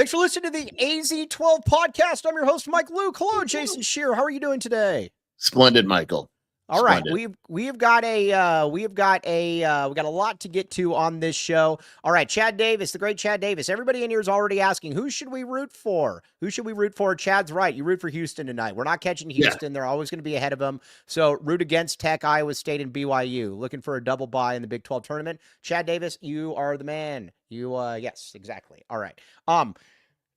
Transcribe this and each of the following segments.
Thanks for listening to the AZ12 podcast. I'm your host, Mike Luke. Hello, Jason Shear. How are you doing today? Splendid, Michael. All right, we've got a lot to get to on this show. All right, Chad Davis, the great Chad Davis. Everybody in here is already asking, who should we root for? Who should we root for? Chad's right. You root for Houston tonight. We're not catching Houston. Yeah. They're always going to be ahead of them. So root against Tech, Iowa State, and BYU. Looking for a double bye in the Big 12 tournament. Chad Davis, you are the man. Yes, exactly. All right.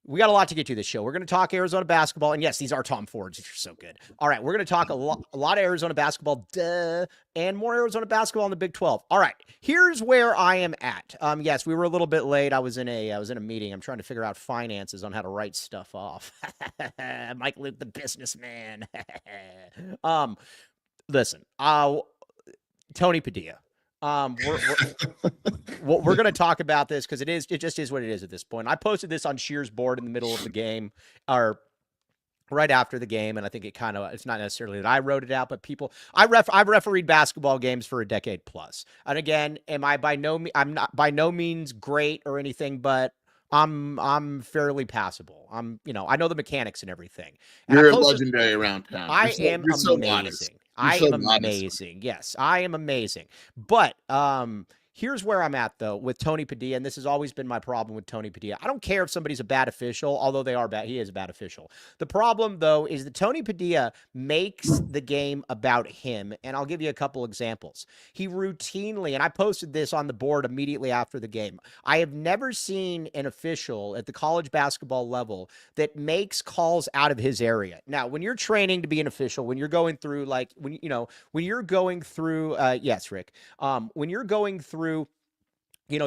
We got a lot to get to this show. We're going to talk Arizona basketball. And yes, these are Tom Fords. You're so good. All right. We're going to talk a lot of Arizona basketball, and more Arizona basketball in the Big 12. All right. Here's where I am at. Yes, we were a little bit late. I was in a meeting. I'm trying to figure out finances on how to write stuff off. Mike Luke, the businessman. Listen, Tony Padilla. We're going to talk about this because it just is what it is at this point. I posted this on Shear's board in the middle of the game, or right after the game, and I think it's not necessarily that I wrote it out, but I've refereed basketball games for a decade plus. And again, I'm not by no means great or anything, but I'm fairly passable. I know the mechanics and everything. And You're legendary around town. I am amazing. I am amazing. Yes, I am amazing. But here's where I'm at, though, with Tony Padilla, and this has always been my problem with Tony Padilla. I don't care if somebody's a bad official, although they are bad. He is a bad official. The problem, though, is that Tony Padilla makes the game about him, and I'll give you a couple examples. He routinely, and I posted this on the board immediately after the game, I have never seen an official at the college basketball level that makes calls out of his area. Now, when you're training to be an official, when you're going through, yes, Rick, when you're going through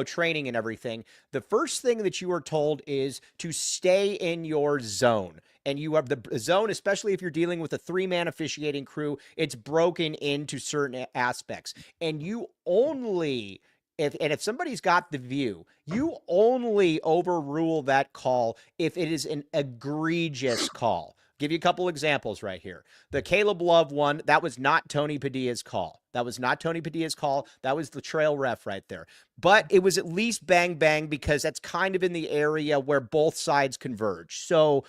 training and everything, the first thing that you are told is to stay in your zone. And you have the zone, especially if you're dealing with a 3-man officiating crew, it's broken into certain aspects. And you only, if somebody's got the view, you only overrule that call if it is an egregious call. Give you a couple examples right here. The Caleb Love one, that was not Tony Padilla's call. That was the trail ref right there. But it was at least bang, bang, because that's kind of in the area where both sides converge. So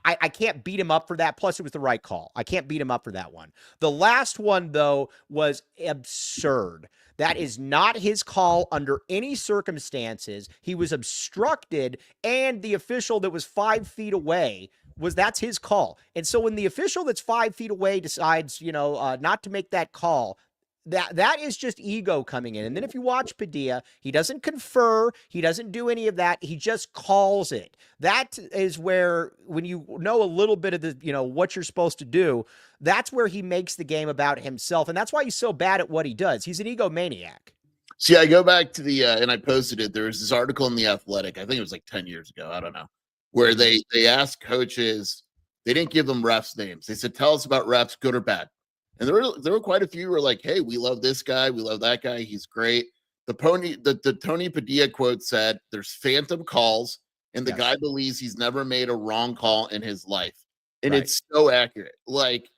I can't beat him up for that. Plus, it was the right call. I can't beat him up for that one. The last one, though, was absurd. That is not his call under any circumstances. He was obstructed, and the official that was 5 feet away that's his call. And so when the official that's 5 feet away decides, not to make that call, that is just ego coming in. And then if you watch Padilla, he doesn't confer, he doesn't do any of that, he just calls it. That is where, when you know a little bit of the, what you're supposed to do, that's where he makes the game about himself. And that's why he's so bad at what he does. He's an egomaniac. See, I go back to the, and I posted it, there was this article in The Athletic, I think it was like 10 years ago, I don't know, where they asked coaches, they didn't give them refs' names. They said, tell us about refs, good or bad. And there were quite a few who were like, hey, we love this guy, we love that guy, he's great. The Tony Padilla quote said, there's phantom calls, and the guy believes he's never made a wrong call in his life. And It's so accurate. Like,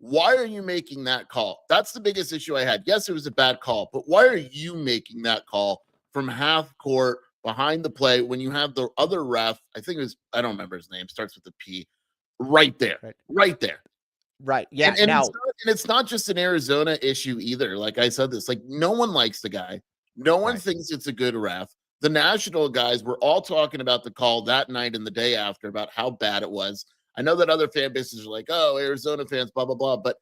why are you making that call? That's the biggest issue I had. Yes, it was a bad call, but why are you making that call from half court behind the play when you have the other ref? I think it was, I don't remember his name, starts with a P, right there. Right. Yeah. And it's not just an Arizona issue either. Like I said, this, like, no one likes the guy. No one thinks it's a good ref. The national guys were all talking about the call that night and the day after about how bad it was. I know that other fan bases are like, oh, Arizona fans, blah, blah, blah. But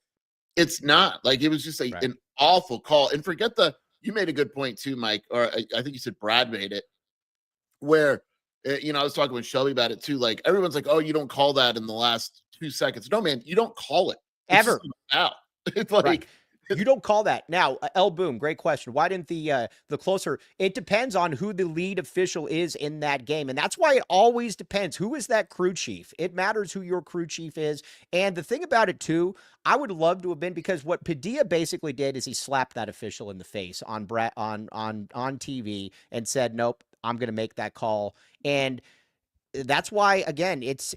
it's not. Like, it was just an awful call. And forget you made a good point too, Mike, or I think you said Brad made it, where, I was talking with Shelby about it too. Like, everyone's like, oh, you don't call that in the last 2 seconds. No, man, you don't call it. Ever. It's like, you don't call that. Now, El Boom, great question. Why didn't the closer? It depends on who the lead official is in that game. And that's why it always depends. Who is that crew chief? It matters who your crew chief is. And the thing about it too, I would love to have been, because what Padilla basically did is he slapped that official in the face on TV and said, nope, I'm going to make that call. And that's why, again, it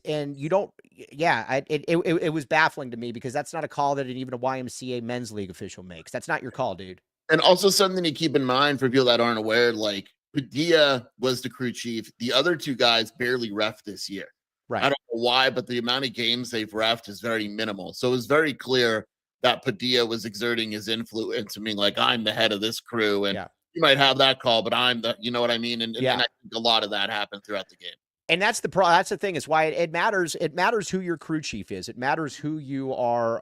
was baffling to me, because that's not a call that even a YMCA men's league official makes. That's not your call, dude. And also something to keep in mind for people that aren't aware, like, Padilla was the crew chief. The other two guys barely ref this year. Right. I don't know why, but the amount of games they've refed is very minimal. So it was very clear that Padilla was exerting his influence and being like, I'm the head of this crew. And Yeah. you might have that call, but I'm the, you know what I mean? And Yeah. I think a lot of that happened throughout the game. And that's that's the thing, is why it matters. It matters who your crew chief is. It matters who you are.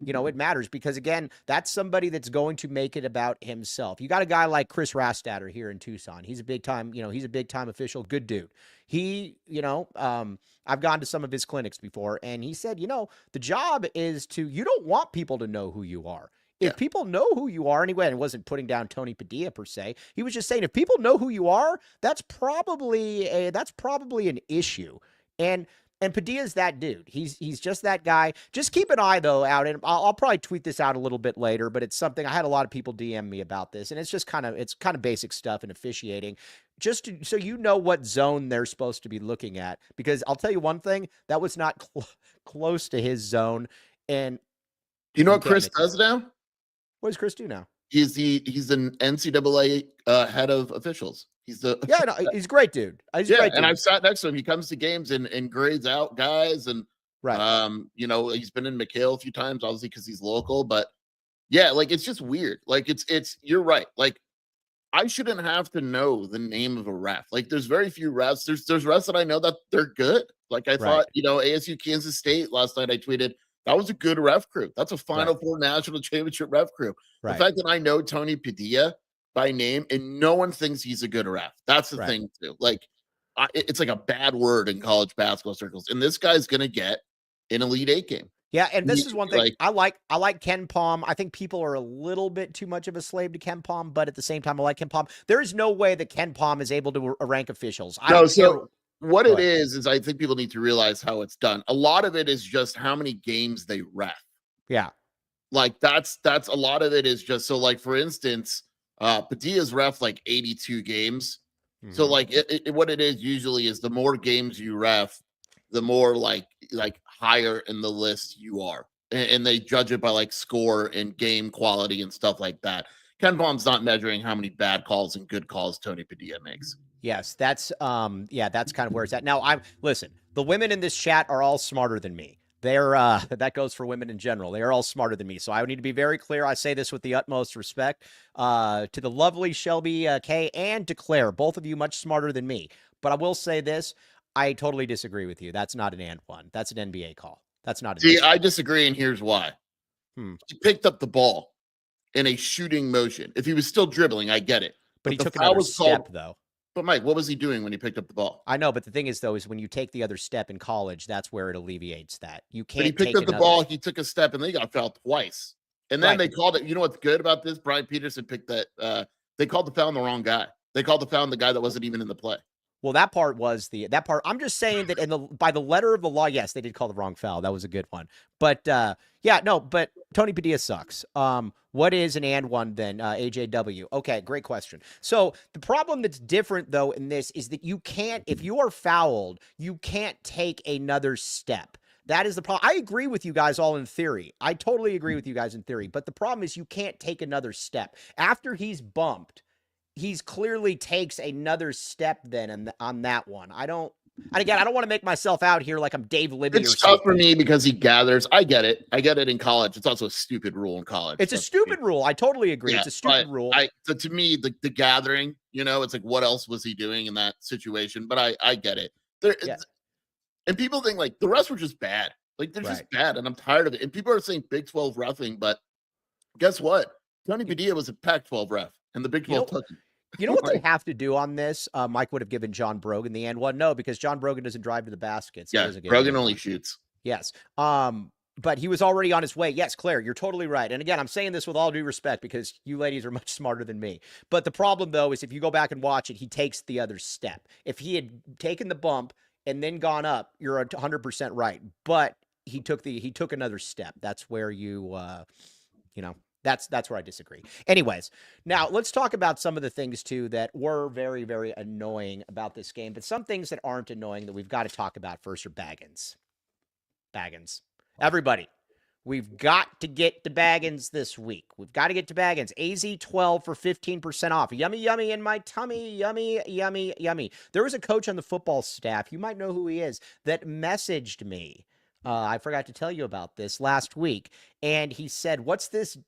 It matters because, again, that's somebody that's going to make it about himself. You got a guy like Chris Rastatter here in Tucson. He's a big time, he's a big time official, good dude. He, I've gone to some of his clinics before, and he said, the job is you don't want people to know who you are. If people know who you are anyway, and it wasn't putting down Tony Padilla per se, he was just saying if people know who you are, that's probably an issue. And Padilla's that dude. He's just that guy. Just keep an eye though out, and I'll probably tweet this out a little bit later. But it's something I had a lot of people DM me about this, and it's just kind of basic stuff in officiating, so you know what zone they're supposed to be looking at. Because I'll tell you one thing, that was not close to his zone. And do you know what Chris does now? What does Chris do now? He's an NCAA head of officials. He's a great dude. He's a great dude. And I've sat next to him. He comes to games and grades out guys, and right. He's been in McHale a few times, obviously because he's local. But yeah, like it's just weird. Like it's you're right. Like I shouldn't have to know the name of a ref. Like there's very few refs. There's refs that I know that they're good. Like I thought, ASU Kansas State last night. I tweeted, that was a good ref crew. That's a Final Four national championship ref crew. Right. The fact that I know Tony Padilla by name and no one thinks he's a good ref. That's the thing too. Like it's like a bad word in college basketball circles. And this guy's going to get an Elite Eight game. Yeah, and this is one thing I like Ken Palm. I think people are a little bit too much of a slave to Ken Palm, but at the same time, I like Ken Palm. There is no way that Ken Palm is able to rank officials. What it is I think people need to realize how it's done. A lot of it is just how many games they ref. Yeah. Like that's a lot of it is just so, like, for instance, Padilla's ref like 82 games. Mm-hmm. So like what it is usually is the more games you ref, the more like higher in the list you are. And they judge it by like score and game quality and stuff like that. Ken Palm's not measuring how many bad calls and good calls Tony Padilla makes. Yes, that's kind of where it's at. Now, listen, the women in this chat are all smarter than me. They're that goes for women in general. They are all smarter than me. So I need to be very clear. I say this with the utmost respect to the lovely Shelby K and to Claire, both of you much smarter than me. But I will say this, I totally disagree with you. That's not an and one. That's an NBA call. That's not. I disagree, and here's why. He picked up the ball in a shooting motion. If he was still dribbling, I get it. But he took another step, though. But Mike, what was he doing when he picked up the ball? I know, but the thing is, though, is when you take the other step in college, that's where it alleviates that. You can't. But he picked up the ball, he took a step, and then he got fouled twice. And then they called it. You know what's good about this? Brian Peterson picked that. They called the foul on the wrong guy. They called the foul on the guy that wasn't even in the play. Well, that part was that part. I'm just saying that by the letter of the law, yes, they did call the wrong foul. That was a good one. But but Tony Padilla sucks. What is an and one then? AJW. Okay, great question. So the problem that's different though in this is that you can't, if you are fouled, you can't take another step. That is the problem. I agree with you guys all in theory. I totally agree with you guys in theory. But the problem is you can't take another step. After he's bumped, he's clearly takes another step then on that one. I don't want to make myself out here like I'm Dave Libby. It's tough for me because he gathers. I get it. I get it in college. It's also a stupid rule in college. It's a stupid rule. I totally agree. It's a stupid rule. So to me, the gathering, it's like, what else was he doing in that situation? But I get it. And people think like the refs were just bad. Like they're just bad. And I'm tired of it. And people are saying Big 12 roughing, but guess what? Tony Padilla was a Pac-12 ref. And the Big 12 took him. You know what they have to do on this? Mike would have given John Brogan the and one. No, because John Brogan doesn't drive to the baskets. Yeah, Brogan only shoots. Yes. But he was already on his way. Yes, Claire, you're totally right. And again, I'm saying this with all due respect because you ladies are much smarter than me. But the problem, though, is if you go back and watch it, he takes the other step. If he had taken the bump and then gone up, you're 100% right. But he took another step. That's where That's where I disagree. Anyways, now let's talk about some of the things, too, that were very, very annoying about this game. But some things that aren't annoying that we've got to talk about first are Baggins. Everybody, We've got to get to Baggins this week. We've got to get to Baggins. AZ12 for 15% off. Yummy, yummy in my tummy. Yummy, yummy, yummy. There was a coach on the football staff, you might know who he is, that messaged me. I forgot to tell you about this last week. And he said, what's this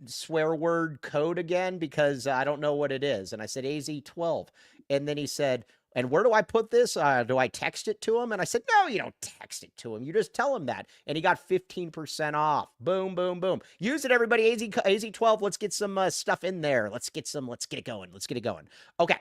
swear word code again? Because I don't know what it is. And I said, AZ12. And then he said, and where do I put this? Do I text it to him? And I said, no, you don't text it to him. You just tell him that. And he got 15% off. Boom, boom, boom. Use it, everybody. AZ12. Let's get some stuff in there. Let's get it going. Let's get it going. Okay.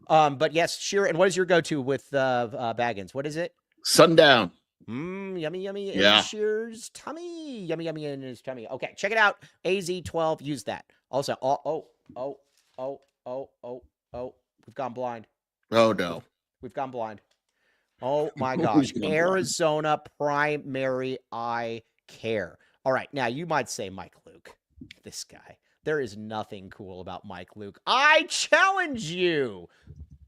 But yes, sure. And what is your go-to with Baggins? What is it? Sundown. Yummy, yummy Yeah. in Shear's tummy. Yummy, yummy in his tummy. Okay, check it out. AZ12. Use that. Also, we've gone blind. Oh, no. We've gone blind. Oh, my gosh. Arizona primary eye care. All right. Now, you might say, Mike Luke, this guy. There is nothing cool about Mike Luke. I challenge you.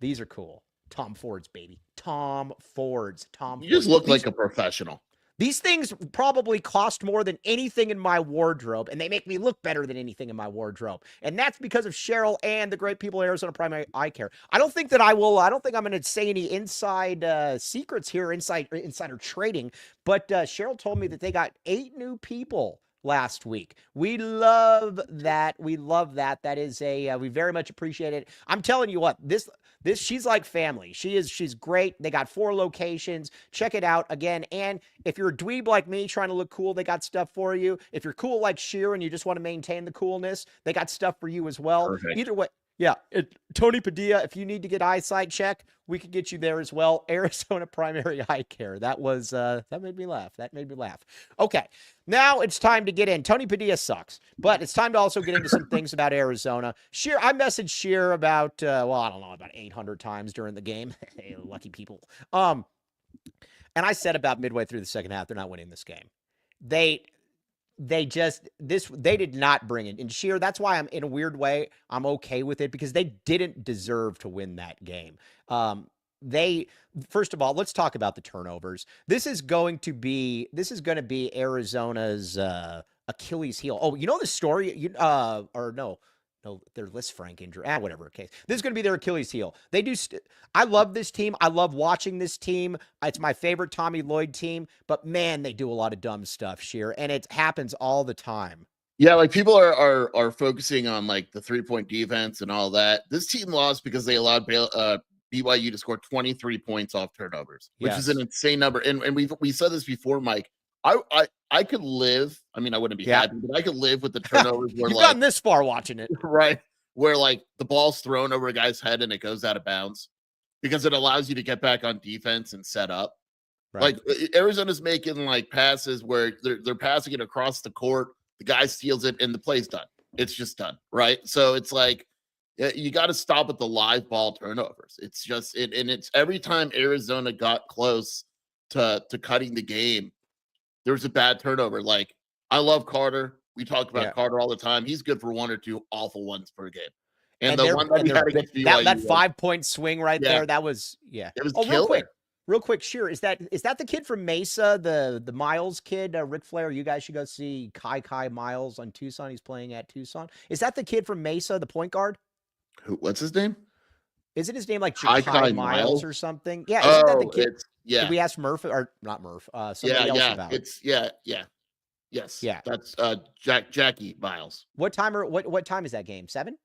These are cool. Tom Ford's, baby. Tom Ford's. You just look like a professional. These things probably cost more than anything in my wardrobe, and they make me look better than anything in my wardrobe. And that's because of Cheryl and the great people at Arizona Primary Eye Care. I don't think I'm going to say any inside secrets here, insider trading, but Cheryl told me that they got 8 new people last week. We love that. We love that. That is we very much appreciate it. I'm telling you what, this she's like family. She's great. They got 4 locations. Check it out again. And if you're a dweeb like me trying to look cool, they got stuff for you. If you're cool like Sheer and you just want to maintain the coolness, they got stuff for you as well. Perfect. Either way. Yeah, Tony Padilla, if you need to get eyesight check, we could get you there as well. Arizona Primary Eye Care. That was that made me laugh. That made me laugh. Okay, now it's time to get in. Tony Padilla sucks, but it's time to also get into some things about Arizona. Sheer, I messaged Sheer about I don't know, about 800 times during the game. Hey, lucky people. And I said about midway through the second half, they're not winning this game. They did not bring it. And Sheer, that's why I'm in a weird way, I'm okay with it, because they didn't deserve to win that game. First of all, let's talk about the turnovers. This is going to be Arizona's Achilles heel. Oh, you know the story? No, their Liz Frank injury. Whatever case. This is going to be their Achilles heel. They do. I love this team. I love watching this team. It's my favorite Tommy Lloyd team. But man, they do a lot of dumb stuff, Sheer, and it happens all the time. Yeah, like people are focusing on like the 3-point defense and all that. This team lost because they allowed BYU to score 23 points off turnovers, which is an insane number. And we said this before, Mike. I could live. I mean, I wouldn't be happy, but I could live with the turnovers. Where You've gotten this far watching it, right? Where like the ball's thrown over a guy's head and it goes out of bounds, because it allows you to get back on defense and set up. Right. Like Arizona's making like passes where they're passing it across the court. The guy steals it and the play's done. It's just done. Right. So it's like you got to stop at the live ball turnovers. It's just and it's every time Arizona got close to cutting the game, there was a bad turnover. Like, I love Carter. We talk about Carter all the time. He's good for 1 or 2 awful ones per game. And the one that we had against BYU, that 5-point swing right there, that was it was killer. Real quick, Sheer, is that the kid from Mesa, the Miles kid, Ric Flair? You guys should go see Kai Miles on Tucson. He's playing at Tucson. Is that the kid from Mesa, the point guard? What's his name? Isn't his name like Kai Miles or something? Yeah, isn't that the kid? Yeah. Did we ask Murph or not Murph? Somebody else about it. Yes. Yeah. That's Jackie Miles. What time is that game? 7?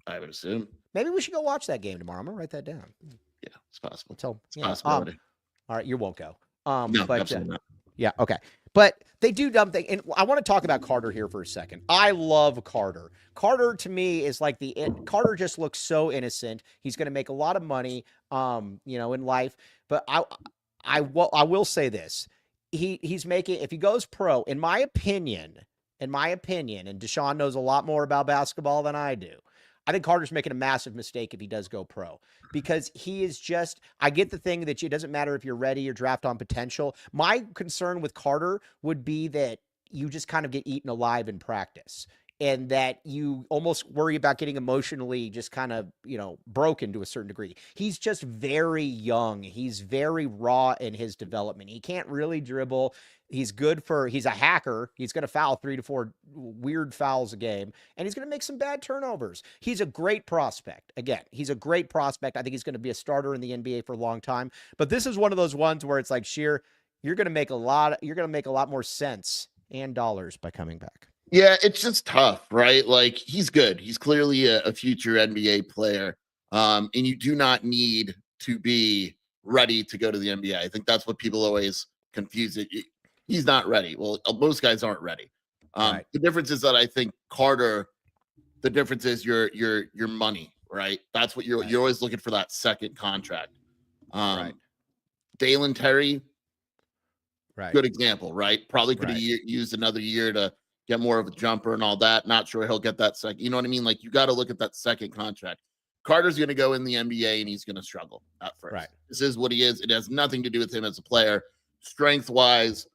I would assume. Maybe we should go watch that game tomorrow. I'm gonna write that down. Yeah, it's possible. It's possibility. All right, you won't go. No, but absolutely not. Yeah, okay. But they do dumb things. And I want to talk about Carter here for a second. I love Carter. Carter to me is like Carter just looks so innocent. He's going to make a lot of money, in life. But I will say this. He's making, if he goes pro, in my opinion, and Deshaun knows a lot more about basketball than I do, I think Carter's making a massive mistake if he does go pro, because he is just, I get the thing that it doesn't matter if you're ready or draft on potential. My concern with Carter would be that you just kind of get eaten alive in practice. and that you almost worry about getting emotionally just kind of, broken to a certain degree. He's just very young. He's very raw in his development. He can't really dribble. He's a hacker. He's going to foul 3 to 4 weird fouls a game, and he's going to make some bad turnovers. He's a great prospect. Again, he's a great prospect. I think he's going to be a starter in the NBA for a long time. But this is one of those ones where it's like, Sheer, you're going to make a lot more sense and dollars by coming back. Yeah, it's just tough, right? Like, he's good. He's clearly a future NBA player. And you do not need to be ready to go to the NBA. I think that's what people always confuse it. He's not ready. Well, most guys aren't ready. Right. The difference is that I think Carter, the difference is your money, right? That's what you're always looking for, that second contract. Right. Dalen Terry, Right. good example, right? Probably could have used another year to get more of a jumper and all that. Not sure he'll get that second. You know what I mean? Like, you got to look at that second contract. Carter's going to go in the NBA and he's going to struggle at first. Right. This is what he is. It has nothing to do with him as a player. Strength wise,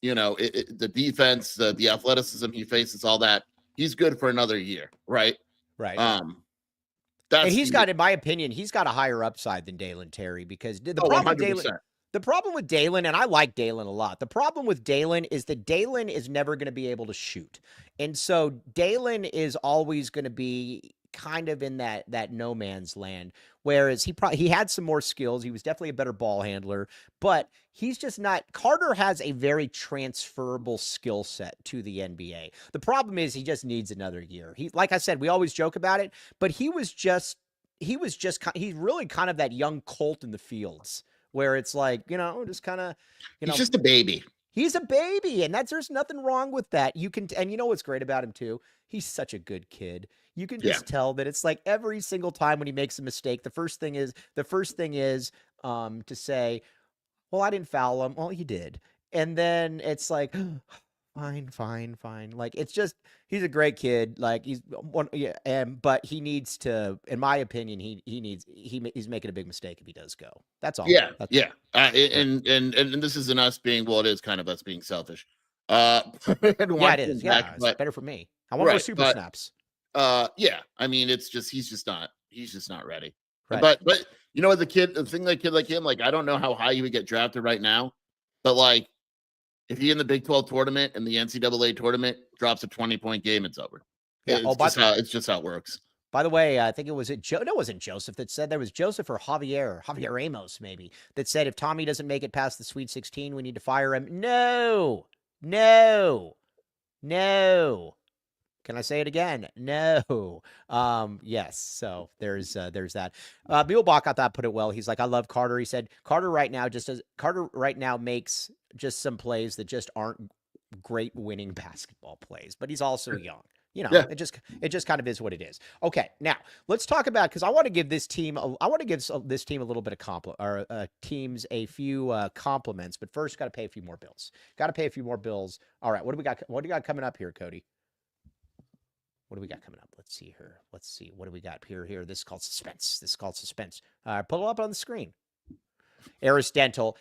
the defense, the athleticism he faces, all that. He's good for another year, right? Right. And he's got, in my opinion, he's got a higher upside than Dalen Terry, because the problem with Dalen, and I like Dalen a lot. The problem with Dalen is that Dalen is never going to be able to shoot. And so Dalen is always going to be kind of in that no man's land, whereas he had some more skills. He was definitely a better ball handler, but he's just not. Carter has a very transferable skill set to the NBA. The problem is he just needs another year. Like I said, we always joke about it, but he's really kind of that young colt in the fields, where it's like, just kind of, he's just a baby. He's a baby, and there's nothing wrong with that. And you know what's great about him too? He's such a good kid. You can just tell that it's like every single time when he makes a mistake, the first thing is to say, well, I didn't foul him. Well, you did. And then it's like, fine. Like, it's just, he's a great kid. Like, he's one, but he needs to, in my opinion, he's making a big mistake if he does go. That's all. Yeah. And this isn't us being, well, it is kind of us being selfish. It is. It's better for me. I want more super snaps. I mean, it's just, he's just not ready. Right. But the thing, like, kid like him, like, I don't know how high he would get drafted right now, but like, if he in the Big 12 tournament and the NCAA tournament drops a 20-point game, it's over. Yeah. It's just how it works. By the way, I think it wasn't Joseph that said, there was Joseph or Javier Ramos maybe, that said, if Tommy doesn't make it past the Sweet 16, we need to fire him. No. Can I say it again? No. Yes. So there's that. Muehlbach, I thought, put it well. He's like, I love Carter. He said, Carter right now makes just some plays that just aren't great winning basketball plays, but he's also young. It just kind of is what it is. Okay, now let's talk about, because I want to give this team a little bit of teams a few compliments, but first got to pay a few more bills. All right, what do we got? What do you got coming up here, Cody? What do we got coming up? Let's see here. What do we got here? This is called suspense. Pull it up on the screen. Eris Dental,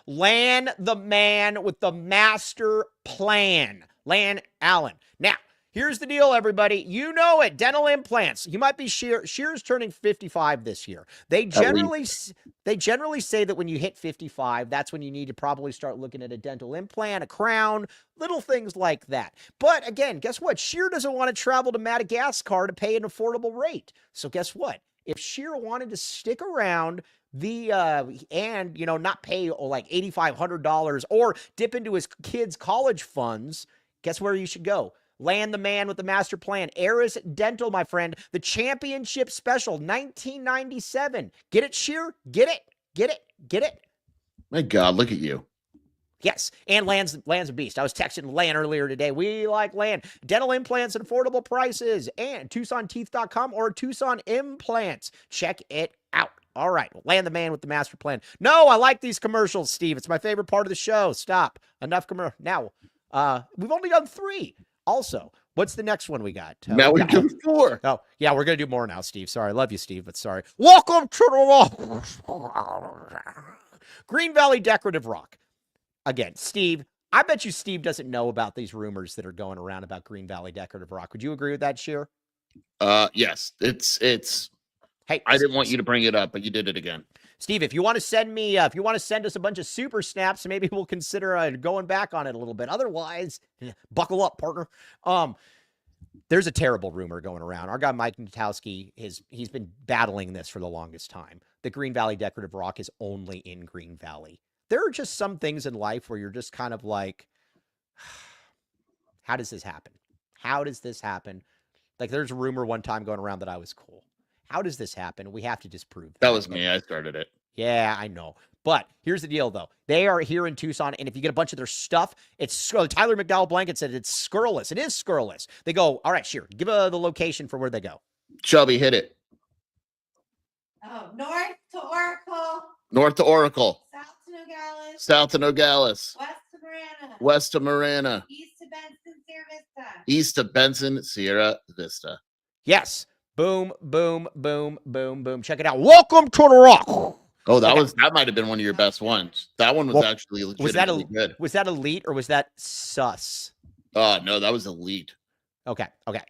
Lan the man with the master plan. Lan Allen. Now, here's the deal, everybody. You know it. Dental implants. You might be Shear's turning 55 this year. They generally say that when you hit 55, that's when you need to probably start looking at a dental implant, a crown, little things like that. But again, guess what? Shear doesn't want to travel to Madagascar to pay an affordable rate. So guess what? If Shear wanted to stick around and not pay like $8,500 or dip into his kids' college funds, guess where you should go? Land the man with the master plan. Eris Dental, my friend. The championship special, 1997. Get it, Shear? Get it. My God, look at you. Yes, and Land's a beast. I was texting Land earlier today. We like Land. Dental implants at affordable prices. And TucsonTeeth.com or Tucson Implants. Check it out. All right, Land the man with the master plan. No, I like these commercials, Steve. It's my favorite part of the show. Stop. Enough commercial. Now, we've only done 3. Also, what's the next one we got? Now we do 4. Oh, yeah, we're going to do more now, Steve. Sorry. I love you, Steve, but sorry. Welcome to the Green Valley Decorative Rock. Again, Steve, I bet you Steve doesn't know about these rumors that are going around about Green Valley Decorative Rock. Would you agree with that, Sheer? Yes, it's. Hey, I didn't want you to bring it up, but you did it again. Steve, if you want to send me, if you want to send us a bunch of super snaps, maybe we'll consider going back on it a little bit. Otherwise, buckle up, partner. There's a terrible rumor going around. Our guy Mike Natowski he's been battling this for the longest time. The Green Valley Decorative Rock is only in Green Valley. There are just some things in life where you're just kind of like, how does this happen? How does this happen? Like there's a rumor one time going around that I was cool. How does this happen? We have to disprove that. That was me. I started it. Yeah, I know. But here's the deal, though. They are here in Tucson, and if you get a bunch of their stuff, it's Tyler McDowell Blanket said it's scurrilous. It is scurrilous. They go, all right, sure. Give the location for where they go. Shelby, hit it. Oh, north to Oracle. North to Oracle. South to Nogales. South to Nogales. West to Marana. West to Marana. East to Benson, Sierra Vista. East to Benson, Sierra Vista. Yes. Boom, boom, boom, boom, boom. Check it out. Welcome to the Rock. Oh, that might have been one of your best ones. That one was actually legitimately good. Was that elite or was that sus? No, that was elite. Okay.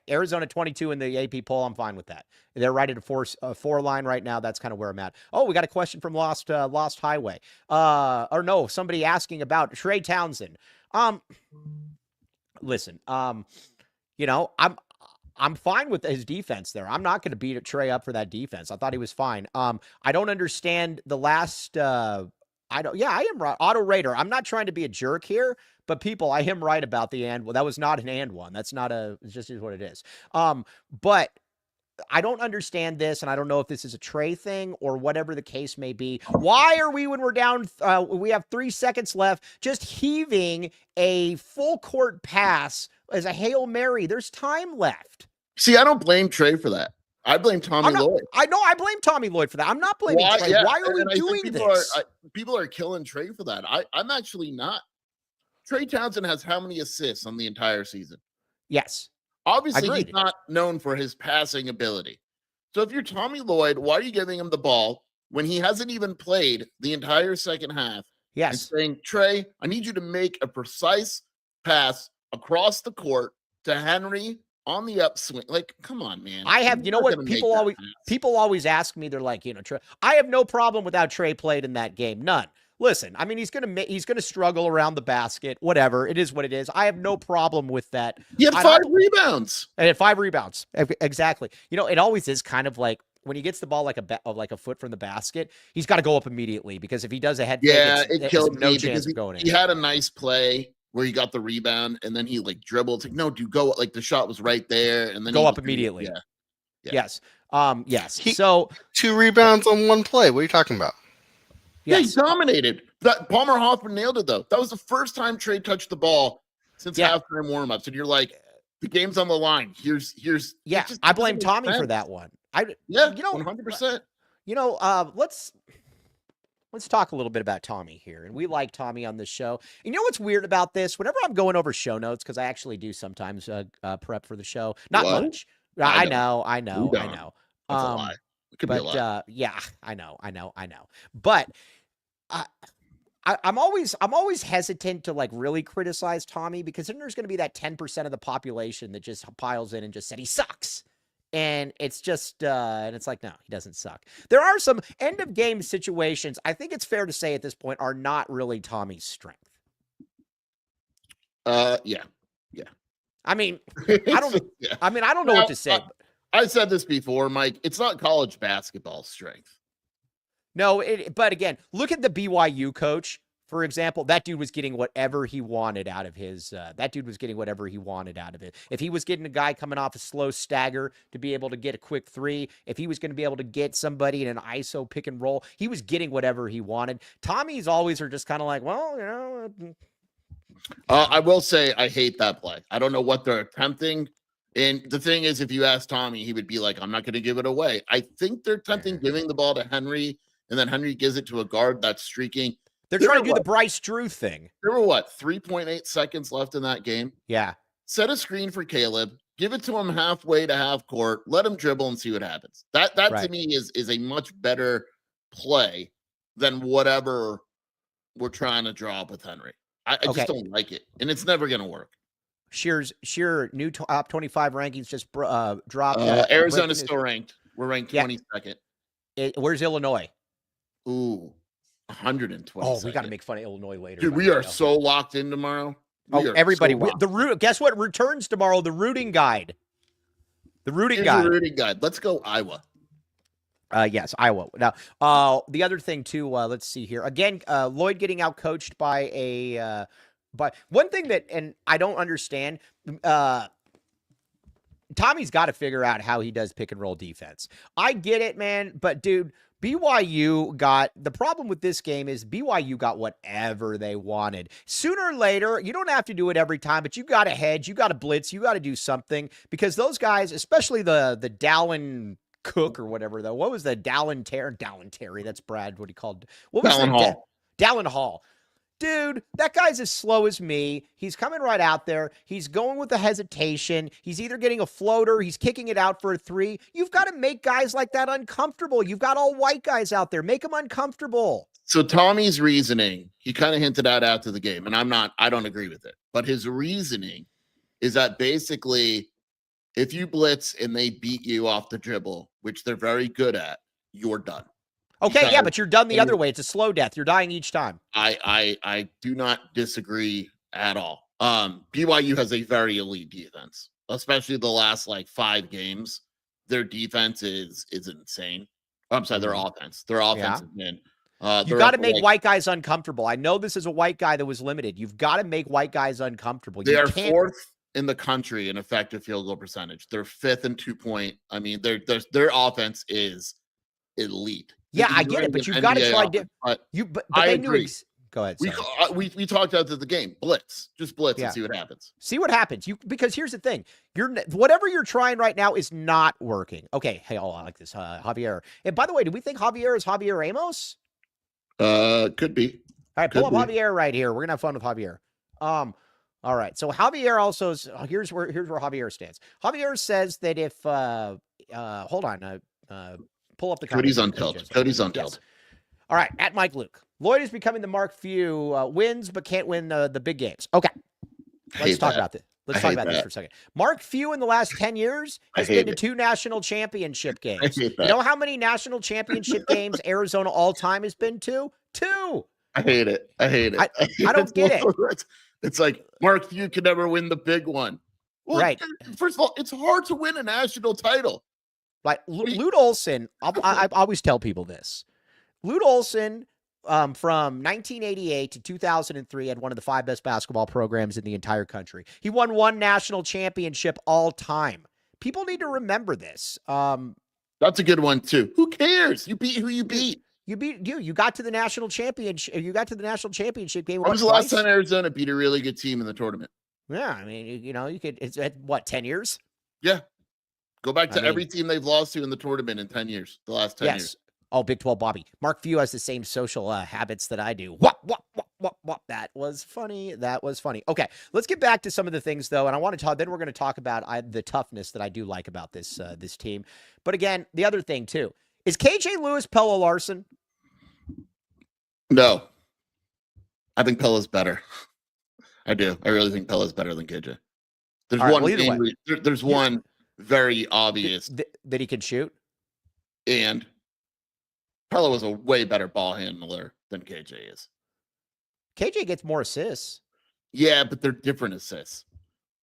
Arizona 22 in the AP poll. I'm fine with that. They're right at a four line right now. That's kind of where I'm at. Oh, we got a question from Lost Highway. Or no, somebody asking about Trey Townsend. Listen, I'm fine with his defense there. I'm not going to beat Trey up for that defense. I thought he was fine. I don't understand the last. I am right. Auto Raider. I'm not trying to be a jerk here, but people, I am right about the and. Well, that was not an and one. That's not a. It just is what it is. But I don't understand this, and I don't know if this is a Trey thing or whatever the case may be. Why are we, when we're down, we have 3 seconds left, just heaving a full court pass as a Hail Mary? There's time left. See, I don't blame Trey for that. I blame Tommy Lloyd. I know I blame Tommy Lloyd for that. I'm not blaming Trey. Yeah. Why are we doing this? People are killing Trey for that. I'm actually not. Trey Townsend has how many assists on the entire season? Yes. Obviously, he's not known for his passing ability. So if you're Tommy Lloyd, why are you giving him the ball when he hasn't even played the entire second half? Yes. And saying, Trey, I need you to make a precise pass across the court to Henry on the upswing. Like, come on, man. I have, you know what? People always ask me, they're like, Trey, I have no problem with how Trey played in that game. None. Listen, I mean, he's gonna struggle around the basket. Whatever, it is what it is. I have no problem with that. He had 5 rebounds. I had 5 rebounds. Exactly. It always is kind of like when he gets the ball like a foot from the basket, he's got to go up immediately because if he does a head fake, it killed no me chance because of going in. He had a nice play where he got the rebound and then he like dribbled. It's like, no, dude, go. Like the shot was right there, and then go up immediately. Yeah. Yes. Yes. So 2 rebounds on 1 play. What are you talking about? Yeah, he dominated. That Palmer Hoffman nailed it though. That was the first time Trey touched the ball since halftime warmups, and you're like, the game's on the line. Here's. Yeah, I blame Tommy for that one. 100%. Let's talk a little bit about Tommy here, and we like Tommy on this show. And you know what's weird about this? Whenever I'm going over show notes, because I actually do sometimes prep for the show, not much. I know. That's a lie. It could be a lie. Yeah, I know. But I'm always hesitant to like really criticize Tommy because then there's going to be that 10% of the population that just piles in and just said he sucks. And it's just, and it's like, no, he doesn't suck. There are some end of game situations, I think it's fair to say at this point, are not really Tommy's strength. Yeah. I mean, I don't know what to say. I said this before, Mike. It's not college basketball strength. No, but again, look at the BYU coach, for example. That dude was getting whatever he wanted out of his. If he was getting a guy coming off a slow stagger to be able to get a quick 3, if he was going to be able to get somebody in an ISO pick and roll, he was getting whatever he wanted. Tommy's always are just kind of like, well, I will say I hate that play. I don't know what they're attempting. And the thing is, if you ask Tommy, he would be like, I'm not going to give it away. I think they're attempting giving the ball to Henry, and then Henry gives it to a guard that's streaking. They're trying to do the Bryce Drew thing. There were 3.8 seconds left in that game? Yeah. Set a screen for Caleb, give it to him halfway to half court, let him dribble and see what happens. That to me is a much better play than whatever we're trying to draw up with Henry. I Okay. just don't like it, and it's never going to work. Sheer new top 25 rankings just dropped. Arizona's breaking news. still ranked. We're ranked Yeah. 22nd. Where's Illinois? Ooh, 120. Oh, we got to make fun of Illinois later. Dude, by we the way. are so locked in tomorrow. Everybody, So the root. Guess what returns tomorrow? The rooting guide. The rooting Here's guide. your rooting guide. Let's go Iowa. Yes, Iowa. Now, the other thing too. Let's see here. Again, Lloyd getting out coached by a. But one thing that, and I don't understand. Tommy's got to figure out how he does pick and roll defense. I get it, man, but dude, BYU got the problem with this game is BYU got whatever they wanted. Sooner or later, you don't have to do it every time, but you got to hedge, you got to blitz, you got to do something because those guys, especially the Dallin Cook or whatever though. What was the Dallin Terry? That's Brad. What he called? What was Dallin Hall? Dallin Hall. Dude, that guy's as slow as me. He's coming right out there. He's going with the hesitation. He's either getting a floater. He's kicking it out for a three. You've got to make guys like that uncomfortable. You've got all white guys out there. Make them uncomfortable. So Tommy's reasoning, he kind of hinted at after the game, and I don't agree with it. But his reasoning is that basically if you blitz and they beat you off the dribble, which they're very good at, you're done. Okay, yeah, but you're done the other way. It's a slow death. You're dying each time. I do not disagree at all. BYU has a very elite defense, especially the last like 5 games. Their defense is insane. I'm sorry, their offense. Their offense has been. You got to make white guys uncomfortable. I know this is a white guy that was limited. You've got to make white guys uncomfortable. They are 4th in the country in effective field goal percentage. They're 5th in 2-point. I mean, their offense is elite. Yeah, I get it, but you've got to try. But I they agree. knew. Go ahead. We talked after the game. Blitz, just blitz and see what happens. See what happens. Because here's the thing: whatever you're trying right now is not working. Okay, hey, I like this, Javier. And by the way, do we think Javier is Javier Ramos? Could be. All right, pull up Javier right here. We're gonna have fun with Javier. All right. So Javier also here's where Javier stands. Javier says that if hold on, pull up the Cody's on tilt. Cody's on tilt. Yes. All right, at Mike Luke. Lloyd is becoming the Mark Few, wins but can't win the big games. Okay, let's talk about this. Let's talk about this for a second. Mark Few in the last 10 years has been to 2 national championship games. You know how many national championship games Arizona all time has been to? 2. I hate it. I don't get it. It's like Mark Few could never win the big one. Well, right. First of all, it's hard to win a national title. Like Lute Olson, I always tell people this. Lute Olson, from 1988 to 2003, had one of the 5 best basketball programs in the entire country. He won 1 national championship all time. People need to remember this. That's a good one too. Who cares? You beat who you beat. You got to the national championship. You got to the national championship game. When was the last time Arizona beat a really good team in the tournament? Yeah, I mean, you could. It's what 10 years. Yeah, go back to every team they've lost to in the tournament in 10 years. The last 10 years. Oh, Big 12 Bobby. Mark Few has the same social habits that I do. What? That was funny. Okay, let's get back to some of the things, though, and I want to talk. Then we're going to talk about the toughness that I do like about this team. But again, the other thing, too, is KJ Lewis Pella Larson? No. I think Pella's better. I do. I really think Pella's better than KJ. There's one very obvious. That he can shoot? And Pella was a way better ball handler than KJ is. KJ gets more assists. Yeah, but they're different assists.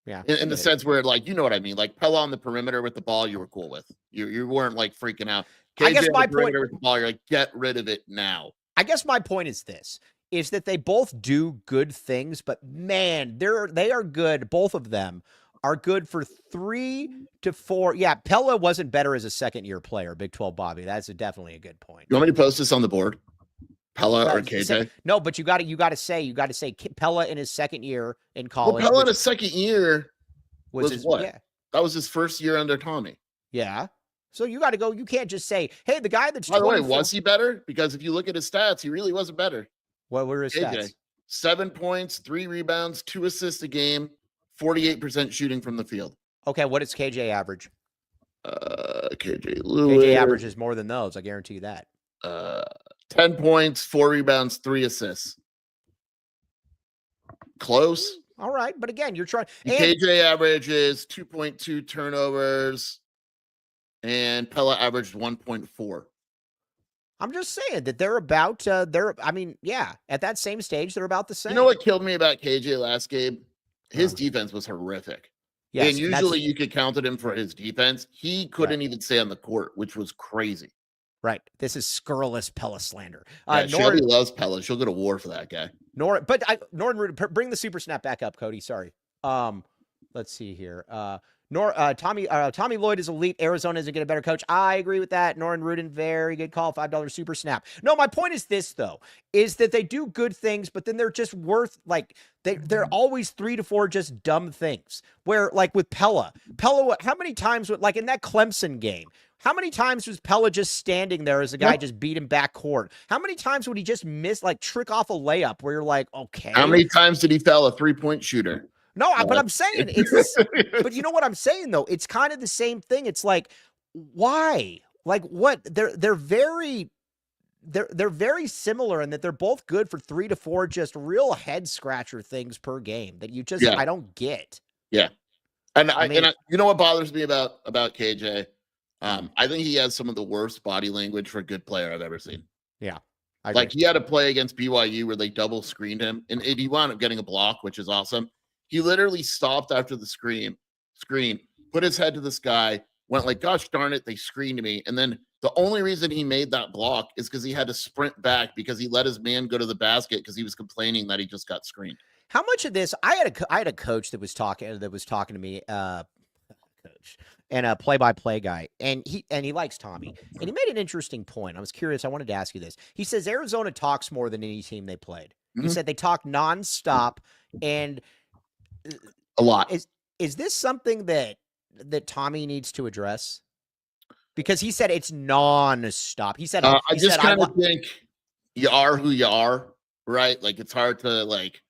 Yeah. In the sense where, like, you know what I mean? Like, Pella on the perimeter with the ball, you were cool with. You weren't, like, freaking out. KJ I guess my point with the ball, you're like, get rid of it now. I guess my point is this, is that they both do good things, but, man, they are good. Both of them are good for 3 to 4. Yeah, Pella wasn't better as a second-year player, Big 12 Bobby. That's definitely a good point. You want me to post this on the board? Pella or KJ? No, but you got to say Pella in his second year in college. Well, Pella in his second year was what? Yeah. That was his first year under Tommy. Yeah. So you got to go. You can't just say, hey, the guy that's. By the way, was he better? Because if you look at his stats, he really wasn't better. What were his stats? 7 points, 3 rebounds, 2 assists a game, 48% shooting from the field. Okay, what does KJ average? KJ Lewis. KJ averages more than those. I guarantee you that. 10 points, 4 rebounds, 3 assists. close. All right, but again, you're trying. And KJ averages 2.2 turnovers, and Pella averaged 1.4. I'm just saying that they're about. I mean, yeah, at that same stage, they're about the same. You know what killed me about KJ last game? His defense was horrific. Yes, and usually you could count at him for his defense. He couldn't even stay on the court, which was crazy. Right. This is scurrilous Pella slander. Shelby loves Pella. She'll go to war for that guy. Norton bring the super snap back up, Cody. Sorry. Let's see here. Tommy Lloyd is elite. Arizona isn't get a better coach. I agree with that. Norton Rudin, very good call. $5 super snap. No, my point is this though, is that they do good things, but then they're just worth like they're always 3 to 4 just dumb things. Where like with Pella, how many times like in that Clemson game? How many times was Pella just standing there as a guy just beat him back court? How many times would he just miss, like trick off a layup where you're like, okay. How many times did he foul a 3-point shooter? No, but I'm saying it's, but you know what I'm saying though? It's kind of the same thing. It's like, why? Like what? They're very similar in that they're both good for 3 to 4 just real head scratcher things per game that you just I don't get. Yeah, and you know what bothers me about KJ? I think he has some of the worst body language for a good player I've ever seen. Yeah. Like he had a play against BYU where they double screened him and he wound up getting a block, which is awesome. He literally stopped after the screen, put his head to the sky, went like, gosh darn it, they screened me. And then the only reason he made that block is because he had to sprint back because he let his man go to the basket because he was complaining that he just got screened. How much of this, I had a coach that was talking to me, coach and a play-by-play guy, and he likes Tommy, and he made an interesting point. I was curious. I wanted to ask you this. He says Arizona talks more than any team they played. He said they talk nonstop, and a lot. Is this something that Tommy needs to address? Because he said it's nonstop. He said, I just kind of think you are who you are, right? Like it's hard to like.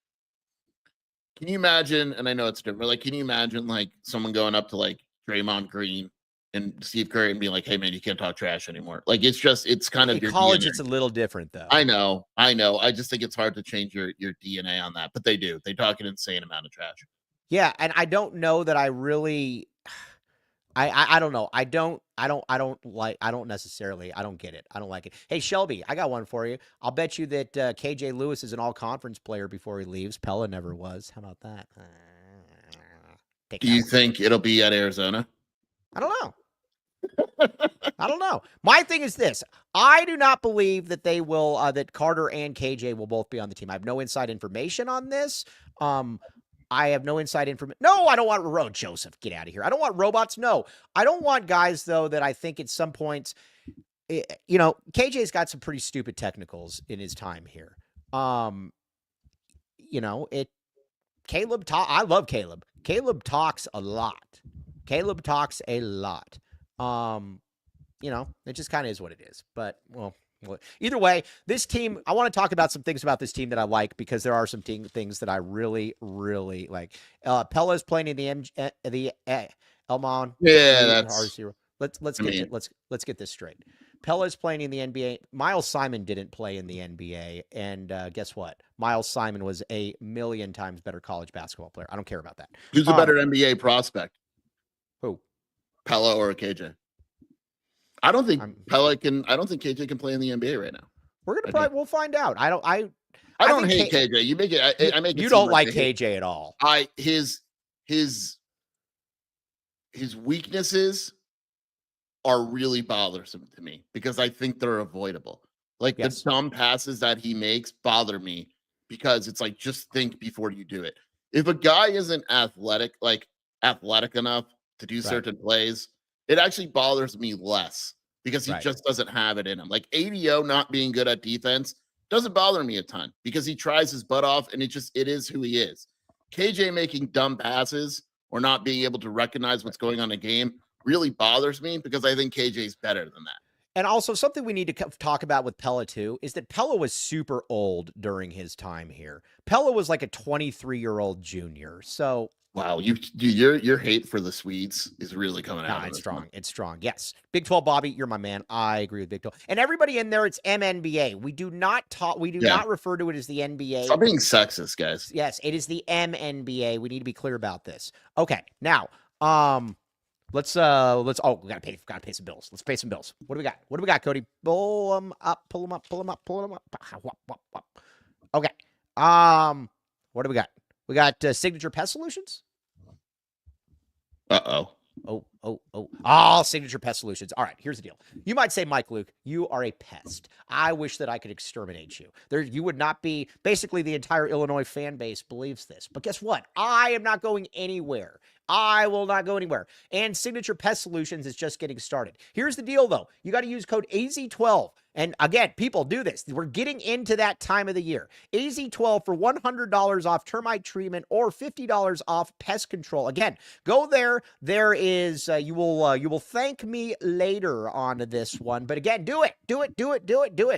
Can you imagine? And I know it's different. Like, can you imagine like someone going up to like Draymond Green and Steve Curry and being like, "Hey man, you can't talk trash anymore." Like it's kind of in your college. DNA. It's a little different though. I know. I just think it's hard to change your DNA on that, but they do. They talk an insane amount of trash. Yeah, and I don't know that I really. I don't know. I don't necessarily. I don't get it. I don't like it. Hey, Shelby, I got one for you. I'll bet you that KJ Lewis is an all-conference player before he leaves. Pella never was. How about that? Do you think it'll be at Arizona? I don't know. I don't know. My thing is this. I do not believe that they will, that Carter and KJ will both be on the team. I have no inside information on this. I have no inside information. No, I don't want Joseph. Get out of here. I don't want robots. No, I don't want guys though that I think at some points, KJ's got some pretty stupid technicals in his time here. Caleb. I love Caleb. Caleb talks a lot. It just kind of is what it is. But well, either way, this team, I want to talk about some things about this team that I like because there are some things that I really, really like. Pella is playing in the Elmon. Yeah, that's. Let's get this straight. Pella is playing in the NBA. Miles Simon didn't play in the NBA, and guess what? Miles Simon was a million times better college basketball player. I don't care about that. Who's a better NBA prospect? Who? Pella or KJ? I don't think KJ can play in the NBA right now. We'll find out. I don't hate KJ. You make it. I make it. You don't like KJ at all. His weaknesses are really bothersome to me because I think they're avoidable. Like the dumb passes that he makes bother me because it's like just think before you do it. If a guy isn't athletic enough to do certain plays, it actually bothers me less because he just doesn't have it in him. Like ADO not being good at defense doesn't bother me a ton because he tries his butt off and it is who he is. KJ making dumb passes or not being able to recognize what's going on in a game really bothers me because I think KJ's better than that. And also something we need to talk about with Pella too is that Pella was super old during his time here. Pella was like a 23-year-old junior. So Wow, your hate for the Swedes is really coming out. no, On it's this strong. one. It's strong. Yes. Big 12 Bobby, you're my man. I agree with Big 12. And everybody in there, it's MNBA. We do not not refer to it as the NBA. Stop being sexist, guys. Yes, it is the MNBA. We need to be clear about this. Okay. Now, let's we gotta pay some bills. Let's pay some bills. What do we got? What do we got, Cody? Pull them up, pull them up, pull them up, pull them up. Okay. What do we got? We got Signature Pest Solutions. Signature Pest Solutions. All right, here's the deal. You might say, Mike Luke, you are a pest. I wish that I could exterminate you. You would not be, basically the entire Illinois fan base believes this. But guess what? I am not going anywhere. I will not go anywhere. And Signature Pest Solutions is just getting started. Here's the deal, though. You got to use code AZ12. And again, people do this. We're getting into that time of the year. AZ12 for $100 off termite treatment or $50 off pest control. Again, go there. There is, you will thank me later on this one. But again, do it.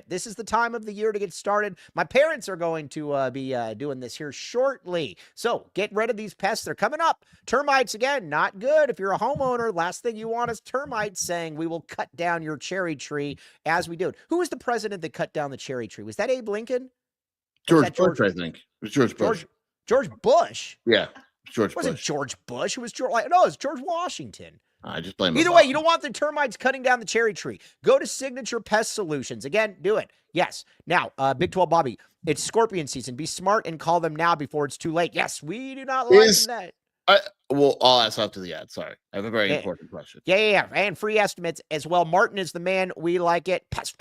This is the time of the year to get started. My parents are going to be doing this here shortly. So get rid of these pests. They're coming up. Termites, again, not good. If you're a homeowner, last thing you want is termites saying we will cut down your cherry tree as we do it. Who was the president that cut down the cherry tree? Was that Abe Lincoln? George Bush, I think. It was George Bush. George Bush? Yeah, George Bush. It wasn't George Bush. It was George. No, it was George Washington. I just blame Either way, you don't want the termites cutting down the cherry tree. Go to Signature Pest Solutions. Again, do it. Yes. Now, Big 12 Bobby, it's scorpion season. Be smart and call them now before it's too late. Yes, we do not like that. Well, I'll ask after the ad. Sorry. I have a very important question. Yeah. And free estimates as well. Martin is the man. We like it. Pest.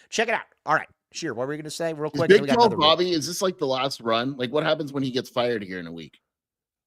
Check it out. All right. Sure. What were we going to say real quick? Big 12 Bobby, is this like the last run? Like what happens when he gets fired here in a week?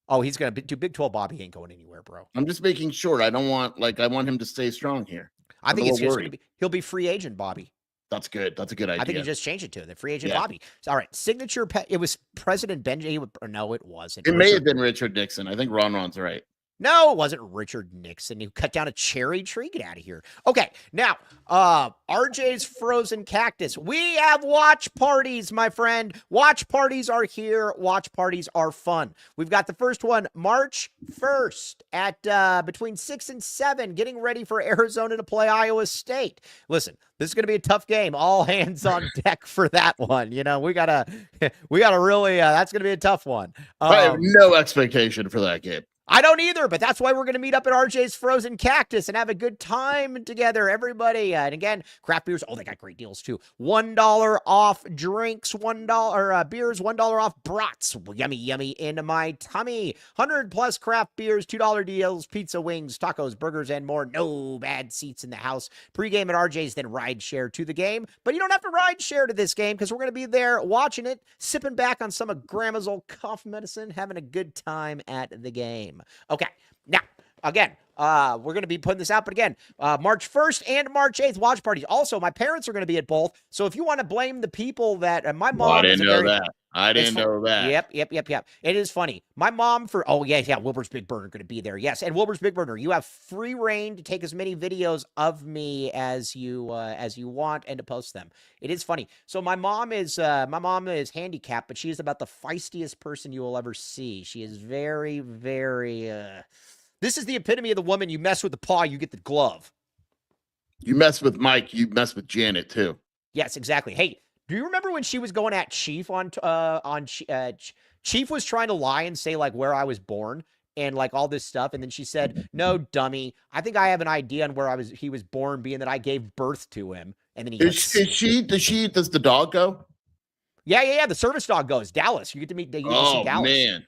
Oh, he's going to do Big 12 Bobby ain't going anywhere, bro. I'm just making sure. I want him to stay strong here. I think it's just going to be, he'll be free agent Bobby. That's good. That's a good idea. I think you just changed it to the free agent Bobby. So, all right. Signature Pet. It was President Benjamin. No, it wasn't. It may have been Richard Nixon. I think Ron's right. No, it wasn't Richard Nixon. You cut down a cherry tree. Get out of here. Okay, now, RJ's Frozen Cactus. We have watch parties, my friend. Watch parties are here. Watch parties are fun. We've got the first one March 1st at between 6 and 7, getting ready for Arizona to play Iowa State. Listen, this is going to be a tough game. All hands on deck for that one. You know, we gotta really. That's going to be a tough one. I have no expectation for that game. I don't either, but that's why we're going to meet up at RJ's Frozen Cactus and have a good time together, everybody. And again, craft beers. Oh, they got great deals too. $1 off drinks, $1 beers, $1 off brats. Yummy in my tummy. 100 plus craft beers, $2 deals, pizza, wings, tacos, burgers, and more. No bad seats in the house. Pre-game at RJ's, then ride share to the game. But you don't have to ride share to this game because we're going to be there watching it, sipping back on some of Grandma's old cough medicine, having a good time at the game. Okay, now, again, we're going to be putting this out, but again, March 1st and March 8th watch parties. Also, my parents are going to be at both, so if you want to blame the people that, my mom... I didn't know that. I didn't know that. Yep. It is funny. My mom Wilbur's Big Burner going to be there. Yes, and Wilbur's Big Burner, you have free reign to take as many videos of me as you want and to post them. It is funny. So my mom is handicapped, but she is about the feistiest person you will ever see. She is very, very. This is the epitome of the woman. You mess with the paw, you get the glove. You mess with Mike, you mess with Janet too. Yes, exactly. Hey. Do you remember when she was going at Chief Chief was trying to lie and say like where I was born and like all this stuff, and then she said, "No, dummy. I think I have an idea on where he was born, being that I gave birth to him." And then he does the dog go? Yeah. The service dog goes. Dallas. You get to meet. You get to see Dallas. Man,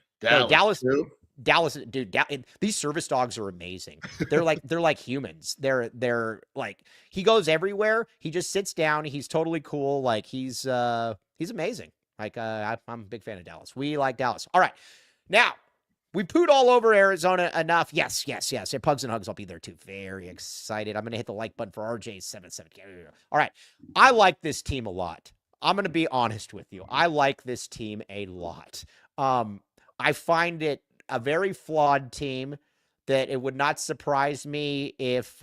Dallas, dude, these service dogs are amazing. They're like humans. They're like, he goes everywhere. He just sits down. He's totally cool. Like he's amazing. Like, I'm a big fan of Dallas. We like Dallas. All right. Now we pooed all over Arizona enough. Yes. At Pugs and Hugs, I'll be there too. Very excited. I'm going to hit the like button for RJ 77. All right. I like this team a lot. I'm going to be honest with you. I like this team a lot. I find it a very flawed team that it would not surprise me if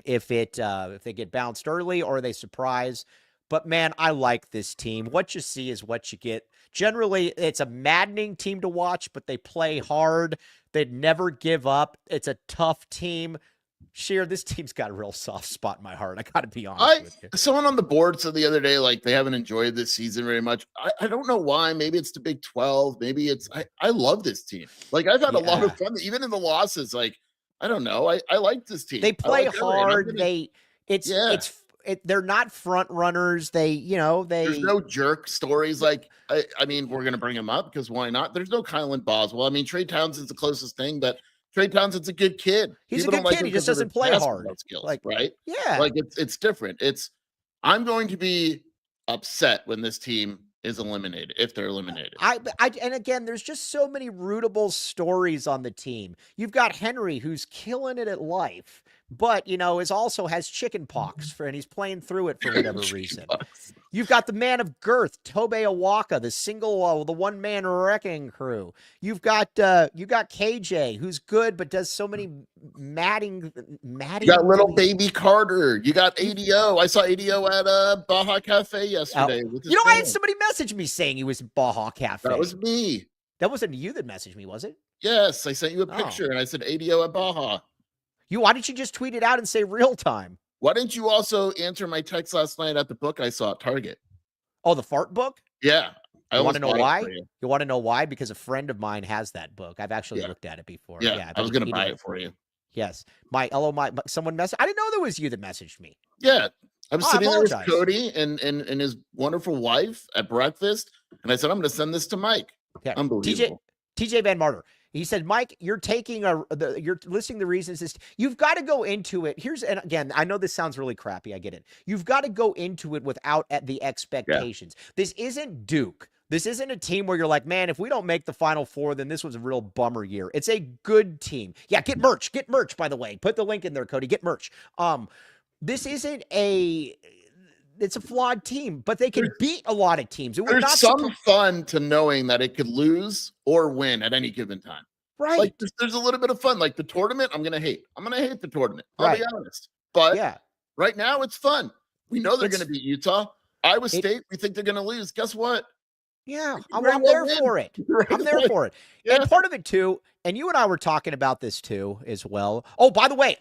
if they get bounced early or they surprise. But man, I like this team. What you see is what you get. Generally, it's a maddening team to watch, but they play hard. They'd never give up. It's a tough team. Sheer, this team's got a real soft spot in my heart. I got to be honest with you. Someone on the board said the other day, like they haven't enjoyed this season very much. I don't know why. Maybe it's the Big 12. Maybe it's I love this team. Like I've had a lot of fun, even in the losses. Like I don't know. I like this team. They play like hard. They're not front runners. There's no jerk stories. Like I mean, we're gonna bring him up because why not? There's no Kylan Boswell. I mean, Trey Townsend's the closest thing, but Trey Townsend's a good kid. He's a good kid. He just doesn't play hard. Skills, like, right? Yeah. Like it's different. I'm going to be upset when this team is eliminated, if they're eliminated. And again, there's just so many rootable stories on the team. You've got Henry, who's killing it at life, but has chicken pox and he's playing through it for whatever reason. You've got the man of girth, Tobe Awaka, the one-man wrecking crew. You've got KJ, who's good but does so many matting. You got little baby Carter. You got ADO. I saw ADO at Baja Cafe yesterday. I had somebody message me saying he was at Baja Cafe. That was me. That wasn't you that messaged me, was it? Yes, I sent you a picture and I said ADO at Baja. Why didn't you just tweet it out and say real time? Why didn't you also answer my text last night at the book I saw at Target? Oh, the fart book? Yeah. You want to know why? You want to know why? Because a friend of mine has that book. I've actually looked at it before. Yeah, I was going to buy it for you. Yes. Someone messaged. I didn't know that was you that messaged me. Yeah. I was sitting there with Cody and his wonderful wife at breakfast, and I said, I'm going to send this to Mike. Yeah. Unbelievable. TJ Van Martyr. He said, Mike, you're listing the reasons. You've got to go into it. And again, I know this sounds really crappy. I get it. You've got to go into it without the expectations. Yeah. This isn't Duke. This isn't a team where you're like, man, if we don't make the Final Four, then this was a real bummer year. It's a good team. Yeah, get merch. Get merch, by the way. Put the link in there, Cody. Get merch. This isn't it's a flawed team, but they can beat a lot of teams. There's some fun to knowing that it could lose or win at any given time. Right. Like there's a little bit of fun. Like the tournament, I'm going to hate the tournament. I'll be honest. But right now it's fun. We know they're going to beat Utah. Iowa State, we think they're going to lose. Guess what? Yeah, I'm there for it. I'm there for it. Yeah. And part of it too, and you and I were talking about this too as well. Oh, by the way,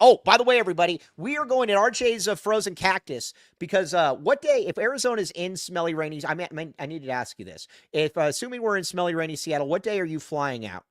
everybody, we are going at RJ's Frozen Cactus because what day, if Arizona's in smelly, rainy, I need to ask you this. If assuming we're in smelly, rainy Seattle, what day are you flying out?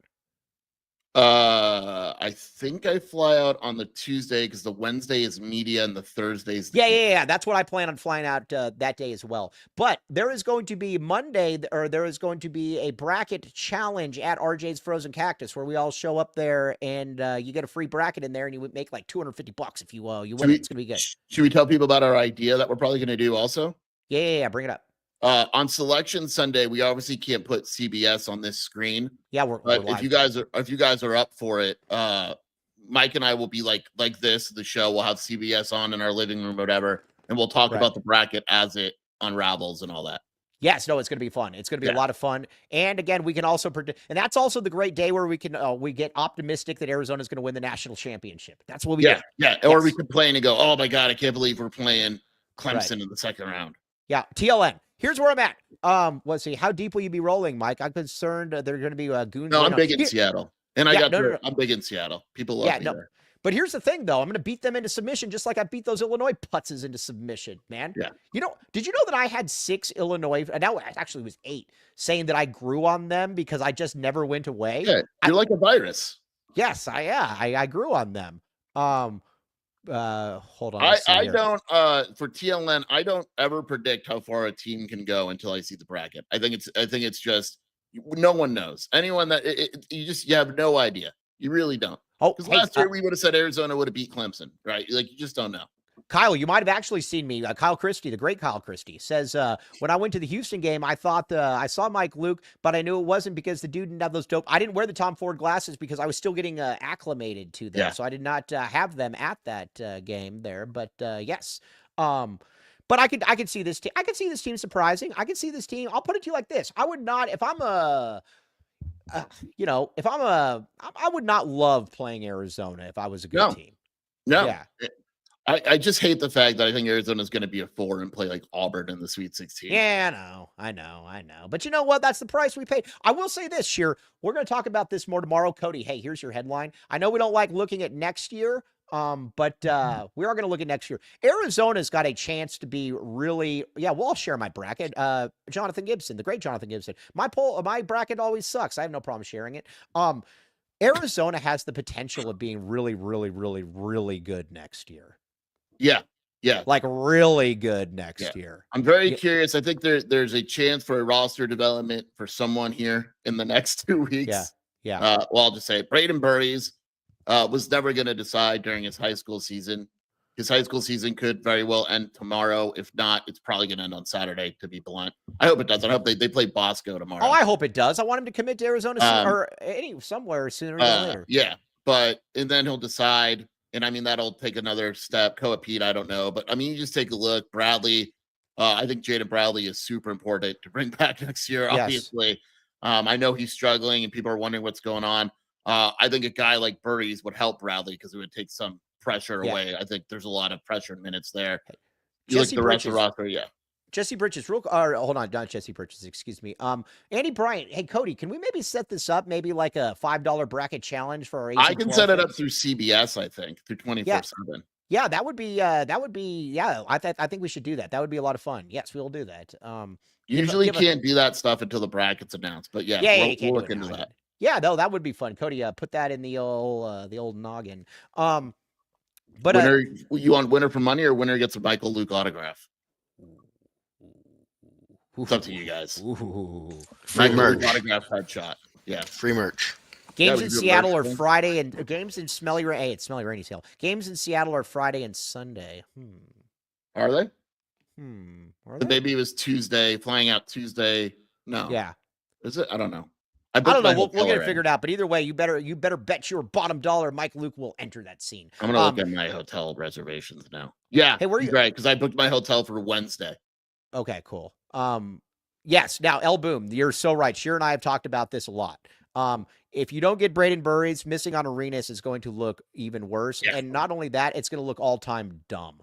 I think I fly out on the Tuesday because the Wednesday is media and the Thursday is yeah. That's what I plan on flying out that day as well. But there is going to be there is going to be a bracket challenge at RJ's Frozen Cactus where we all show up there and you get a free bracket in there and you would make like $250 if you win. It's gonna be good. Should we tell people about our idea that we're probably going to do also? Yeah. Bring it up. On Selection Sunday, we obviously can't put CBS on this screen. Yeah, we're if you guys are up for it, Mike and I will be like this. The show will have CBS on in our living room, or whatever, and we'll talk about the bracket as it unravels and all that. Yes, no, it's going to be fun. It's going to be a lot of fun. And again, we can also predict, and that's also the great day where we can we get optimistic that Arizona is going to win the national championship. That's what we do. Yeah. Or we complain and go, oh my God, I can't believe we're playing Clemson in the second round. Yeah, TLN. Here's where I'm at. Let's see. How deep will you be rolling, Mike? I'm concerned they're going to be goons. No, I'm big in Seattle. And I'm big in Seattle. People love me there. But here's the thing, though. I'm going to beat them into submission just like I beat those Illinois putzes into submission, man. Yeah. Did you know that I had 6 Illinois, now actually it was 8, saying that I grew on them because I just never went away? Yeah, you're like a virus. Yes, I grew on them. Hold on. I don't for TLN, I don't ever predict how far a team can go until I see the bracket. I think it's just no one knows. Anyone that you have no idea. You really don't. Oh, because last year we would have said Arizona would have beat Clemson, right? Like you just don't know. Kyle, you might have actually seen me. Kyle Christie, the great Kyle Christie, says, when I went to the Houston game, I thought I saw Mike Luke, but I knew it wasn't because the dude didn't have those dope. I didn't wear the Tom Ford glasses because I was still getting acclimated to them. Yeah. So I did not have them at that game there. But yes. But I could see this team. I could see this team surprising. I could see this team. I'll put it to you like this. I would not, if I'm I would not love playing Arizona if I was a good team. No. Yeah. I just hate the fact that I think Arizona's going to be a 4 and play like Auburn in the Sweet 16. Yeah, I know. But you know what? That's the price we paid. I will say this, Sheer. We're going to talk about this more tomorrow. Cody, hey, here's your headline. I know we don't like looking at next year, but we are going to look at next year. Arizona's got a chance to be really, well, I'll share my bracket. Jonathan Gibson, the great Jonathan Gibson. My bracket always sucks. I have no problem sharing it. Arizona has the potential of being really, really, really, really good next year. Yeah. Like really good next year. I'm very curious. I think there's a chance for a roster development for someone here in the next 2 weeks. Yeah. Well, I'll just say Braden Burries was never going to decide during his high school season. His high school season could very well end tomorrow. If not, it's probably going to end on Saturday, to be blunt. I hope it does. I hope they play Bosco tomorrow. Oh, I hope it does. I want him to commit to Arizona somewhere sooner than later. Yeah, and then he'll decide. And I mean, that'll take another step. Koa Pete, I don't know. But I mean, you just take a look. Bradley, I think Jaden Bradley is super important to bring back next year, obviously. I know he's struggling and people are wondering what's going on. I think a guy like Burries would help Bradley because it would take some pressure away. I think there's a lot of pressure and minutes there. You like the rest of the roster, Jesse Bridges, hold on, not Jesse Bridges, excuse me. Andy Bryant, hey, Cody, can we maybe set this up, maybe like a $5 bracket challenge for our I can set it up through CBS, I think, through 24/7. Yeah, that would be, I think we should do that. That would be a lot of fun. Yes, we will do that. Usually can't do that stuff until the bracket's announced, but we'll look into that. Yeah, no, that would be fun. Cody, put that in the old noggin. But winner, you want winner for money or winner gets a Michael Luke autograph? It's up to you guys. Free merch. Autograph headshot. Yeah. Free merch. Games in Seattle are Friday and games in Smelly Rain. Hey, it's Smelly Rainy Seattle. Games in Seattle are Friday and Sunday. Are they? Are they? Maybe it was Tuesday, flying out Tuesday. No. Yeah. Is it? I don't know. I don't know. We'll get it figured out. But either way, you better bet your bottom dollar Mike Luke will enter that scene. I'm gonna look at my hotel reservations now. Yeah. Hey, where are you? Right, because I booked my hotel for Wednesday. Okay, cool. Yes. Now, El Boom, you're so right. Sheer and I have talked about this a lot. If you don't get Braden Burries, missing on Arenas is going to look even worse. Yeah. And not only that, it's going to look all-time dumb.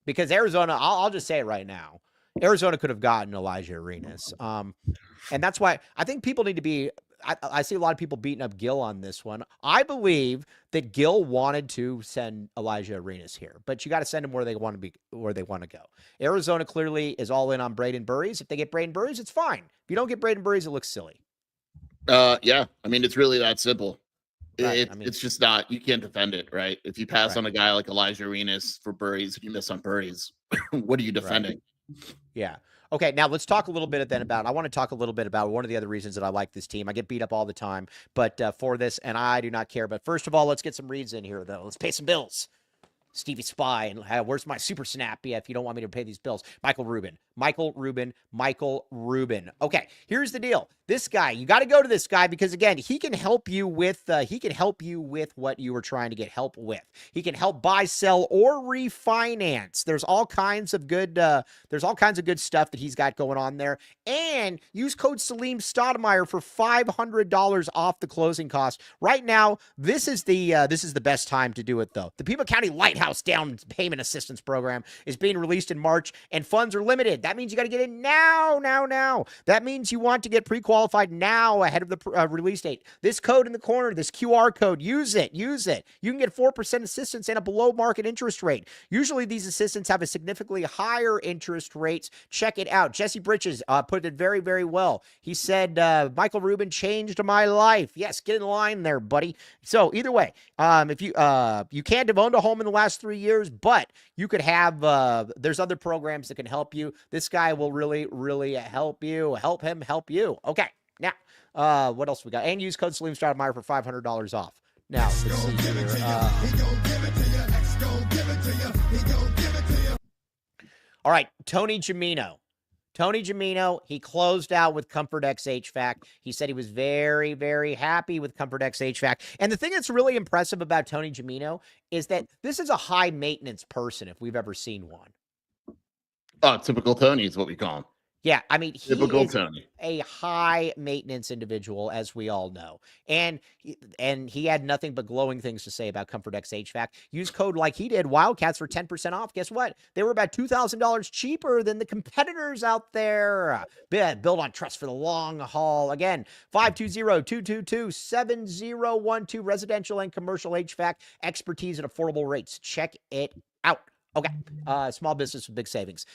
Because Arizona, I'll just say it right now, Arizona could have gotten Elijah Arenas. And that's why I think people need to be, I see a lot of people beating up Gil on this one. I believe that Gil wanted to send Elijah Arenas here, but you got to send him where they want to go. Arizona clearly is all in on Braden Burries. If they get Braden Burries, it's fine. If you don't get Braden Burries, it looks silly. Yeah. I mean, it's really that simple. Right. It's just not, you can't defend it, right? If you pass on a guy like Elijah Arenas for Burries, if you miss on Burries, what are you defending? Right. Yeah. Okay, now let's talk a little bit I want to talk a little bit about one of the other reasons that I like this team. I get beat up all the time, but for this, and I do not care. But first of all, let's get some reads in here, though. Let's pay some bills. Stevie Spy, and where's my super snap? Yeah, if you don't want me to pay these bills. Michael Rubin. Okay, here's the deal. This guy, you got to go to this guy because again, he can help you with what you were trying to get help with. He can help buy, sell, or refinance. There's all kinds of good stuff that he's got going on there. And use code Salim Stoudemire for $500 off the closing cost. Right now, this is the best time to do it though. The Pima County Lighthouse Down Payment Assistance Program is being released in March and funds are limited. That means you got to get in now. That means you want to get pre-qualified now ahead of the release date. This code in the corner, this QR code, use it. You can get 4% assistance and a below market interest rate. Usually these assistants have a significantly higher interest rates. Check it out. Jesse Bridges put it very, very well. He said, Michael Rubin changed my life. Yes, get in line there, buddy. So either way, if you can't have owned a home in the last 3 years, but you could have, there's other programs that can help you. This guy will really, really help you. Help him help you. Okay. Now, what else we got? And use code Salim Stoudemire for $500 off. Now, let's see here. All right, Tony Gimino, he closed out with Comfort X HVAC. He said he was very, very happy with Comfort X HVAC. And the thing that's really impressive about Tony Gimino is that this is a high maintenance person if we've ever seen one. Oh, typical Tony is what we call him. Yeah, I mean, he Typical is Tony. a high maintenance individual, as we all know. And he had nothing but glowing things to say about Comfort X HVAC. Use code like he did, Wildcats, for 10% off. Guess what? They were about $2,000 cheaper than the competitors out there. Build on trust for the long haul. Again, 520-222-7012, residential and commercial HVAC expertise at affordable rates. Check it out. Okay. Small business with big savings.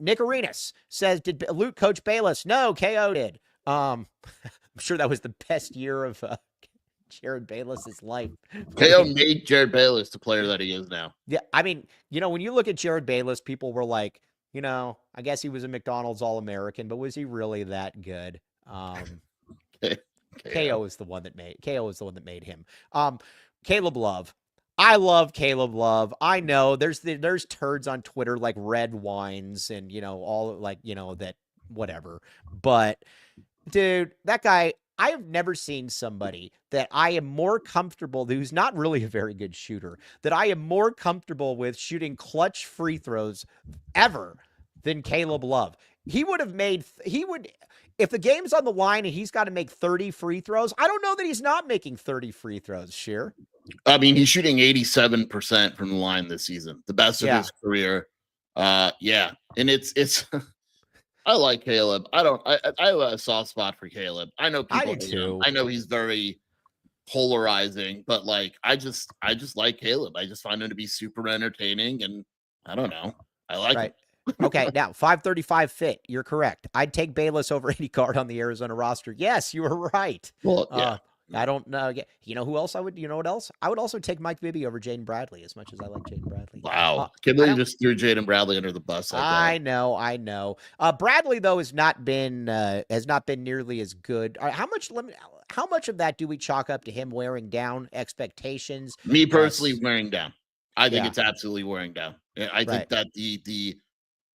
Nick Arenas says, did Luke coach Bayless? No, KO did. I'm sure that was the best year of Jared Bayless's life. KO made Jared Bayless the player that he is now. Yeah, I mean, when you look at Jared Bayless, people were like, I guess he was a McDonald's All-American, but was he really that good? KO is the one that made him. Caleb Love. I love Caleb Love. I know there's turds on Twitter like red wines and all like that whatever. But dude, that guy, I have never seen somebody that I am more comfortable, who's not really a very good shooter, that I am more comfortable with shooting clutch free throws ever than Caleb Love. If the game's on the line and he's got to make 30 free throws, I don't know that he's not making 30 free throws, Sheer. I mean, he's shooting 87% from the line this season, the best of his career. Yeah. And it's I like Caleb. I have a soft spot for Caleb. I know people I do too. I know he's very polarizing, but like I just like Caleb. I just find him to be super entertaining, and I don't know. I like him. Okay, now 535 fit. You're correct. I'd take Bayless over any guard on the Arizona roster. Yes, you were right. Well, yeah. I don't know. You know who else I would? You know what else? I would also take Mike Bibby over Jaden Bradley, as much as I like Jaden Bradley. Wow, can't believe you just threw Jaden Bradley under the bus. Like I know. Bradley though has not been nearly as good. How much of that do we chalk up to him wearing down expectations? Me personally, wearing down. I think it's absolutely wearing down. I think that the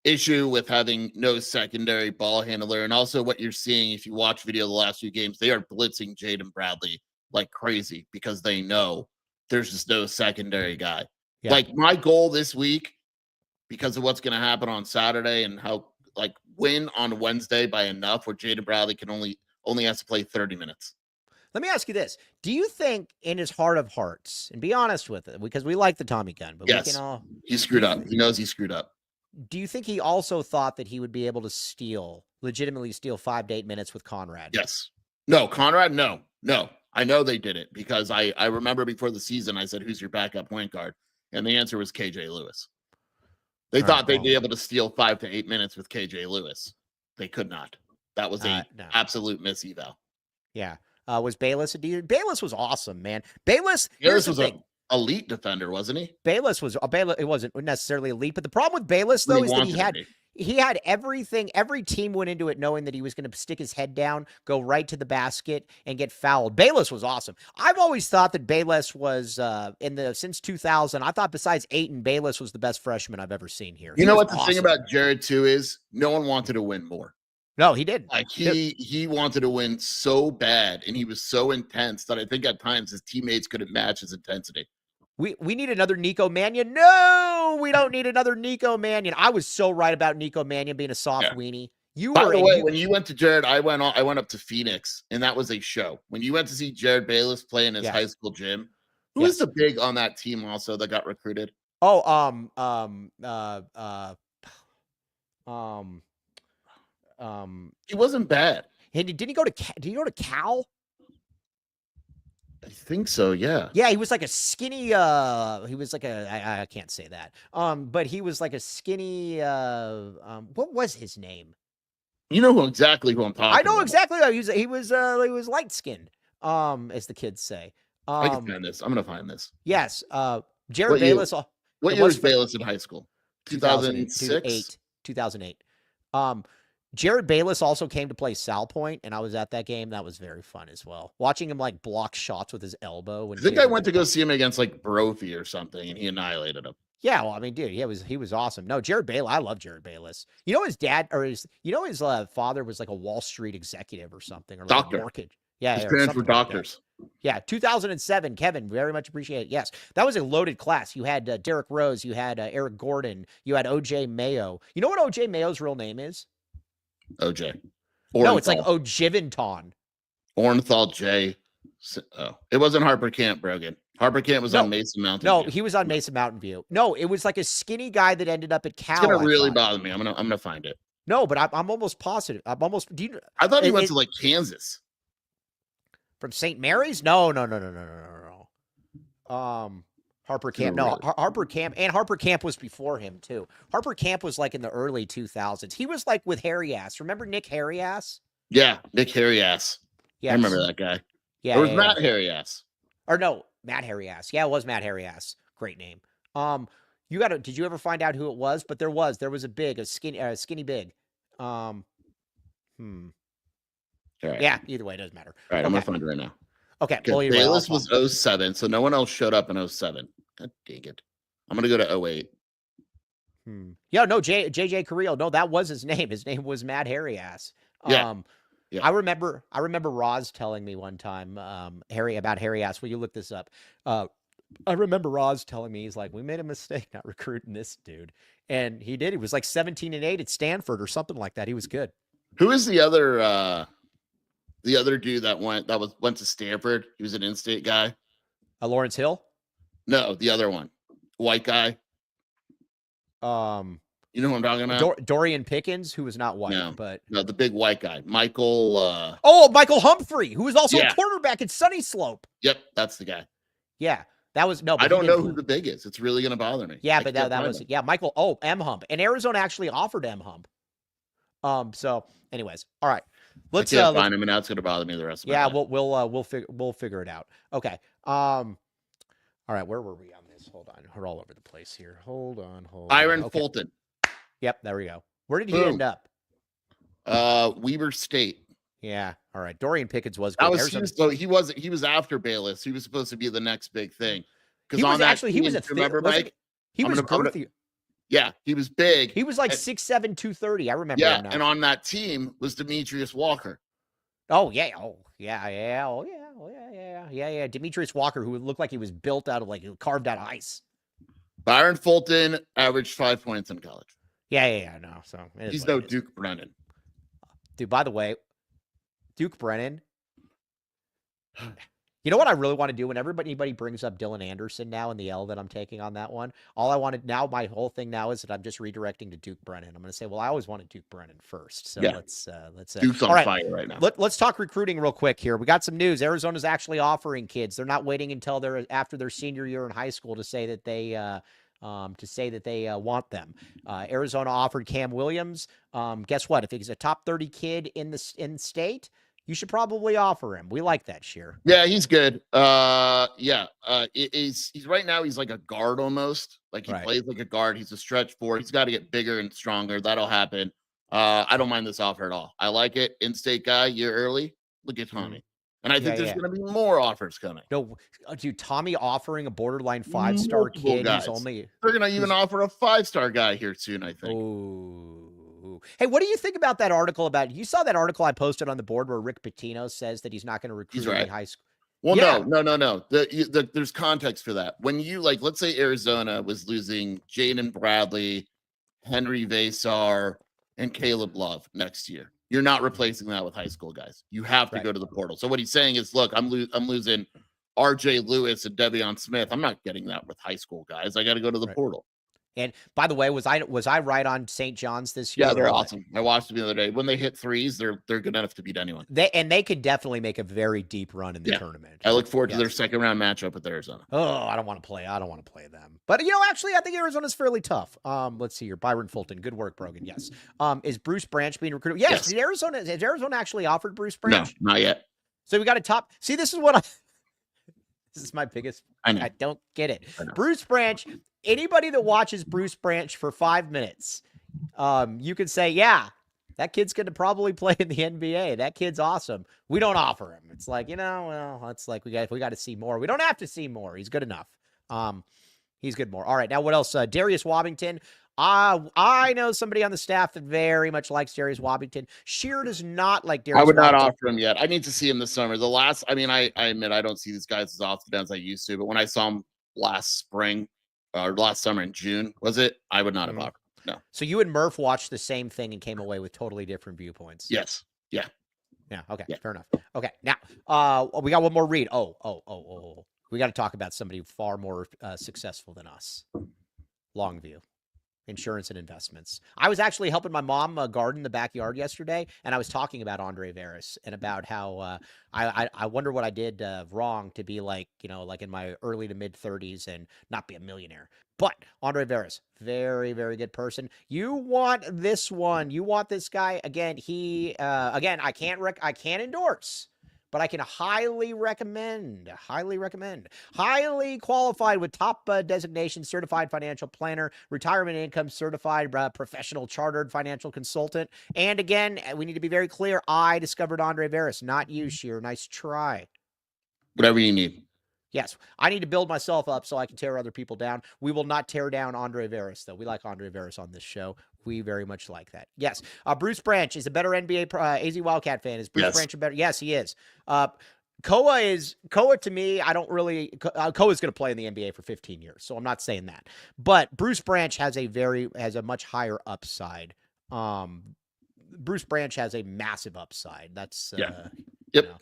issue with having no secondary ball handler, and also what you're seeing if you watch video the last few games, they are blitzing Jaden Bradley like crazy because they know there's just no secondary guy. Yeah. Like my goal this week, because of what's going to happen on Saturday and how win on Wednesday by enough where Jaden Bradley can only has to play 30 minutes. Let me ask you this. Do you think in his heart of hearts, and be honest with it, because we like the Tommy gun, but yes, we can all... He screwed up. He knows he screwed up. Do you think he also thought that he would be able to legitimately steal 5 to 8 minutes with Conrad? Yes. No, Conrad, no. I know they did it because I remember before the season, I said, who's your backup point guard? And the answer was KJ Lewis. They thought they'd be able to steal 5 to 8 minutes with KJ Lewis. They could not. That was an absolute miss eval. Yeah. Was Bayless a dude? Bayless was awesome, man. Bayless was an elite defender, wasn't he? Bayless it wasn't necessarily elite, but the problem with Bayless though is that he had everything. Every team went into it knowing that he was going to stick his head down, go right to the basket, and get fouled. Bayless was awesome. I've always thought that Bayless was since 2000. I thought besides Ayton, Bayless was the best freshman I've ever seen here. You know what the thing about Jared too is? No one wanted to win more. No, he didn't. Like he wanted to win so bad, and he was so intense that I think at times his teammates couldn't match his intensity. We need another Nico Mannion. No, we don't need another Nico Mannion. I was so right about Nico Mannion being a soft weenie. By the way, when you went to Jared, I went up to Phoenix, and that was a show. When you went to see Jared Bayless play in his high school gym, who was the big on that team also that got recruited? He wasn't bad. Hey, did he go to Cal? I think so, yeah. Yeah, he was like a skinny, he was like I can't say that. But he was like a skinny, what was his name? You know exactly who I'm talking about. I know exactly. He was light skinned, as the kids say. I can find this. I'm going to find this. Yes. Jared Bayless. What year was Bayless in high school? 2006? 2008. Jared Bayless also came to play Sal Point, and I was at that game. That was very fun as well. Watching him block shots with his elbow. I think I went to go see him against Brophy or something, and he annihilated him. Yeah, well, I mean, dude, he was awesome. No, Jared Bayless, I love Jared Bayless. You know his dad, or his father was like a Wall Street executive or something, or doctor. A mortgage. Yeah, his parents were doctors. Yeah, 2007, Kevin, very much appreciate it. Yes, that was a loaded class. You had Derrick Rose, you had Eric Gordon, you had OJ Mayo. You know what OJ Mayo's real name is? OJ. No, it's like Orenthal. Ojiventon. Orenthal J. Oh, it wasn't Harper Camp, Brogan. Harper Camp was No. on Mason Mountain No, View. he was on Mesa Mountain View. No, it was like a skinny guy that ended up at Cal. It's gonna I really thought. bother me. I'm gonna find it. No, but I'm almost positive. I'm almost. Do you? I thought he went to like Kansas. From St. Mary's? No. Harper Camp. No, Really? Harper Camp, and Harper Camp was before him too. Harper Camp was like in the early 2000s. He was like with Harry Ass. Remember Nick Harry Ass? Yeah, Nick Harry Ass. Yeah, I remember that guy. Yeah, It was Matt Harry Ass. Or no, Matt Harry Ass. Yeah, it was Matt Harry Ass. Great name. You got to. Did you ever find out who it was? But there was a skinny big. All right. Yeah. Either way, it doesn't matter. All right, I'm gonna find it right now. Okay. Well, Well, Bayless was 07, so no one else showed up in 07. God dang it. I'm gonna go to 08. Yeah, no, JJ Carrillo. No, that was his name. His name was Matt Harry Ass. Yeah. I remember Roz telling me one time, about Harry Ass. Will you look this up? I remember Roz telling me, he's like, we made a mistake not recruiting this dude. And he did. He was like 17-8 at Stanford or something like that. He was good. Who is the other dude that went to Stanford? He was an in-state guy. Lawrence Hill? No, the other one. White guy. You know who I'm talking about? Dorian Pickens, who was not white, but no, the big white guy. Michael Michael Humphrey, who was also a quarterback at Sunny Slope. Yep, that's the guy. Yeah. That was I don't know who the big is. It's really going to bother me. Yeah, but that was Michael. Oh, M Hump, and Arizona actually offered M Hump. So, anyways, all right. Let's find him, and now it's going to bother me the rest of my life. We'll figure it out. Okay. All right. Where were we on this? Hold on. We're all over the place here. Hold on. Byron Fulton. Yep. There we go. Where did he end up? Weber State. Yeah. All right. Dorian Pickens was good. He was after Bayless. He was supposed to be the next big thing. Because on that team, he was remember, Mike? He was girthy. Yeah, he was big. He was like 6'7", 230. I remember him now. And on that team was Demetrius Walker. Oh, yeah. Demetrius Walker, who looked like he was built out of carved out of ice. Byron Fulton averaged 5 points in college. No. So he's no Duke Brennan. Dude, by the way, Duke Brennan. You know what I really want to do when anybody brings up Dylan Anderson now in the L that I'm taking on that one? All I wanted now, my whole thing now is that I'm just redirecting to Duke Brennan. I'm going to say, well, I always wanted Duke Brennan first. So let's Duke's on fire right now. Let's talk recruiting real quick here. We got some news. Arizona's actually offering kids. They're not waiting until they're after their senior year in high school to say that they want them. Arizona offered Cam Williams. Guess what? If he's a top 30 kid in state, you should probably offer him. We like that, Sheer. Yeah, he's good. He's right now. He's like a guard almost. Like he plays like a guard. He's a stretch four. He's got to get bigger and stronger. That'll happen. I don't mind this offer at all. I like it. In-state guy, year early. Look at Tommy. And I think there's going to be more offers coming. No, dude, Tommy offering a borderline 5-star kid. They're going to even offer a 5-star guy here soon, I think. Oh. Hey, what do you think about that article you saw that article I posted on the board where Rick Pitino says that he's not going to recruit in high school? Well, no. There's context for that. When you let's say Arizona was losing Jaden Bradley, Henry Vasar, and Caleb Love next year. You're not replacing that with high school guys. You have to go to the portal. So what he's saying is, look, I'm losing RJ Lewis and Devion Smith. I'm not getting that with high school guys. I got to go to the portal. And by the way, was I right on St. John's this year? Yeah, they're awesome. I watched them the other day. When they hit threes, they're good enough to beat anyone. They could definitely make a very deep run in the tournament. I look forward to their second round matchup with Arizona. Oh, I don't want to play them. But actually, I think Arizona's fairly tough. Let's see here. Byron Fulton, good work, Brogan. Yes. Is Bruce Branch being recruited? Yes. Has Arizona actually offered Bruce Branch? No, not yet. So we got a top. See, this is what this is my biggest. I don't get it. Bruce Branch. Anybody that watches Bruce Branch for 5 minutes, you can say, yeah, that kid's going to probably play in the NBA. That kid's awesome. We don't offer him. It's like, it's like we got to see more. We don't have to see more. He's good enough. He's good more. All right. Now what else? Darius Wobington. I know somebody on the staff that very much likes Darius Wobington. Sheer does not like Darius. I would not offer him yet. I need to see him this summer. I admit I don't see these guys as often as I used to, but when I saw him last spring, or last summer in June, was it? I would not have offered. No. So you and Murph watched the same thing and came away with totally different viewpoints. Yes. Yeah. Yeah. Okay. Yeah. Fair enough. Okay. Now, we got one more read. Oh. We got to talk about somebody far more successful than us. Longview. Insurance and investments. I was actually helping my mom garden the backyard yesterday, and I was talking about Andre Veras and about how I wonder what I did wrong to be like, like in my early to mid 30s and not be a millionaire. But Andre Veras, very, very good person. You want this one. You want this guy. Again, I can't endorse, but I can highly recommend. Highly qualified with top designation, certified financial planner, retirement income certified, professional chartered financial consultant. And again, we need to be very clear. I discovered Andre Veras, not you, Sheer. Nice try. Whatever you need. Yes, I need to build myself up so I can tear other people down. We will not tear down Andre Veras, though. We like Andre Veras on this show. We very much like that. Yes. Bruce Branch is a better NBA AZ Wildcat fan. Is Bruce Branch a better? Yes, he is. Koa to me, I don't really. Koa's going to play in the NBA for 15 years, so I'm not saying that. But Bruce Branch has a much higher upside. Bruce Branch has a massive upside. That's Yep.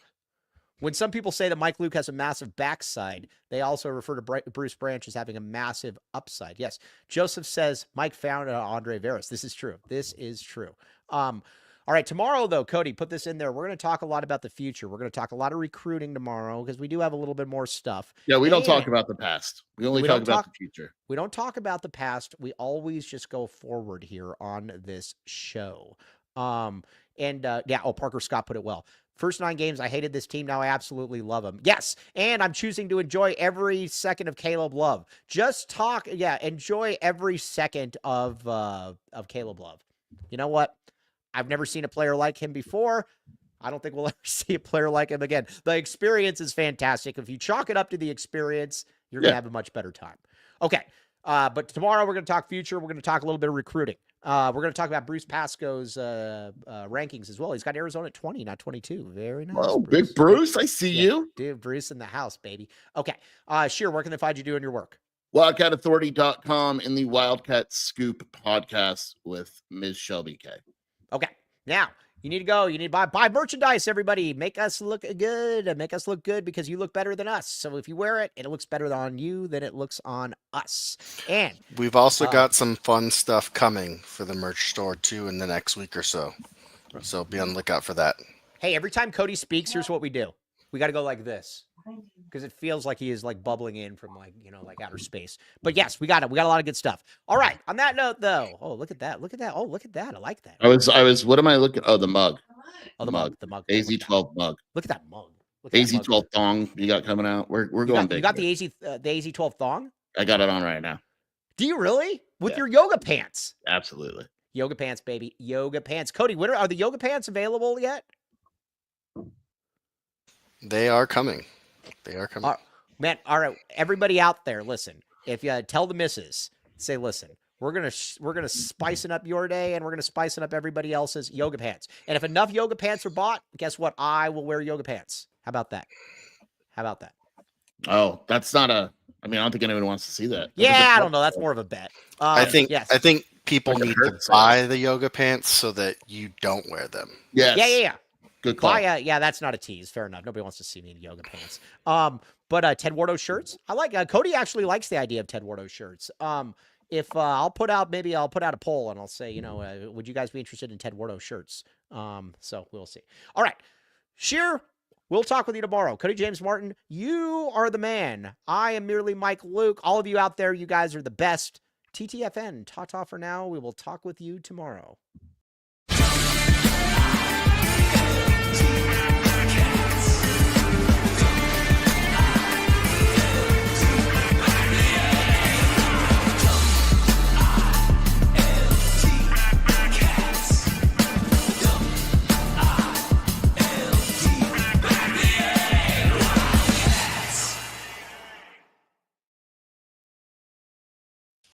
When some people say that Mike Luke has a massive backside, they also refer to Bruce Branch as having a massive upside. Yes. Joseph says Mike found Andre Veras. This is true. All right. Tomorrow, though, Cody, put this in there. We're going to talk a lot about the future. We're going to talk a lot of recruiting tomorrow because we do have a little bit more stuff. Yeah, we don't talk about the past. We only talk about the future. We don't talk about the past. We always just go forward here on this show. Parker Scott put it well. First 9 games, I hated this team. Now I absolutely love them. Yes, and I'm choosing to enjoy every second of Caleb Love. Enjoy every second of Caleb Love. You know what? I've never seen a player like him before. I don't think we'll ever see a player like him again. The experience is fantastic. If you chalk it up to the experience, you're going to have a much better time. Okay, but tomorrow we're going to talk future. We're going to talk a little bit of recruiting. We're going to talk about Bruce Pascoe's rankings as well. He's got Arizona at 20, not 22. Very nice. Oh, Big Bruce, I see you. Dude, Bruce in the house, baby. Okay. Sheer, where can they find you doing your work? WildcatAuthority.com in the Wildcat Scoop podcast with Ms. Shelby K. Okay. Now, you need to go. You need to buy merchandise, everybody. Make us look good. Make us look good because you look better than us. So if you wear it, it looks better on you than it looks on us. And we've also got some fun stuff coming for the merch store, too, in the next week or so. So be on the lookout for that. Hey, every time Cody speaks, here's what we do. We got to go like this because it feels like he is like bubbling in from like outer space. But yes, we got it. We got a lot of good stuff. All right. On that note, though, look at that. Oh, look at that. I like that. I was. What am I looking? Oh, the mug. Oh, the mug. AZ12 mug. Look at that mug. AZ12 thong you got coming out. We're going big. You got the AZ12 thong? I got it on right now. Do you really? With your yoga pants? Absolutely. Yoga pants, baby. Yoga pants. Cody, are the yoga pants available yet? They are coming. Man, all right. Everybody out there, listen. If you tell the missus, say, listen, we're gonna spice it up your day, and we're gonna spice it up everybody else's yoga pants. And if enough yoga pants are bought, guess what? I will wear yoga pants. How about that? Oh, that's not a. I mean, I don't think anyone wants to see that. Yeah, I don't know. That's more of a bet. I think people need to buy the yoga pants so that you don't wear them. Yes. Yeah. Good call. That's not a tease. Fair enough. Nobody wants to see me in yoga pants. But Ted Wardo shirts. I like. Cody actually likes the idea of Ted Wardo shirts. If I'll put out a poll and I'll say, would you guys be interested in Ted Wardo shirts? So we'll see. All right, Sheer. We'll talk with you tomorrow. Cody James Martin, you are the man. I am merely Mike Luke. All of you out there, you guys are the best. TTFN. Ta-ta for now. We will talk with you tomorrow.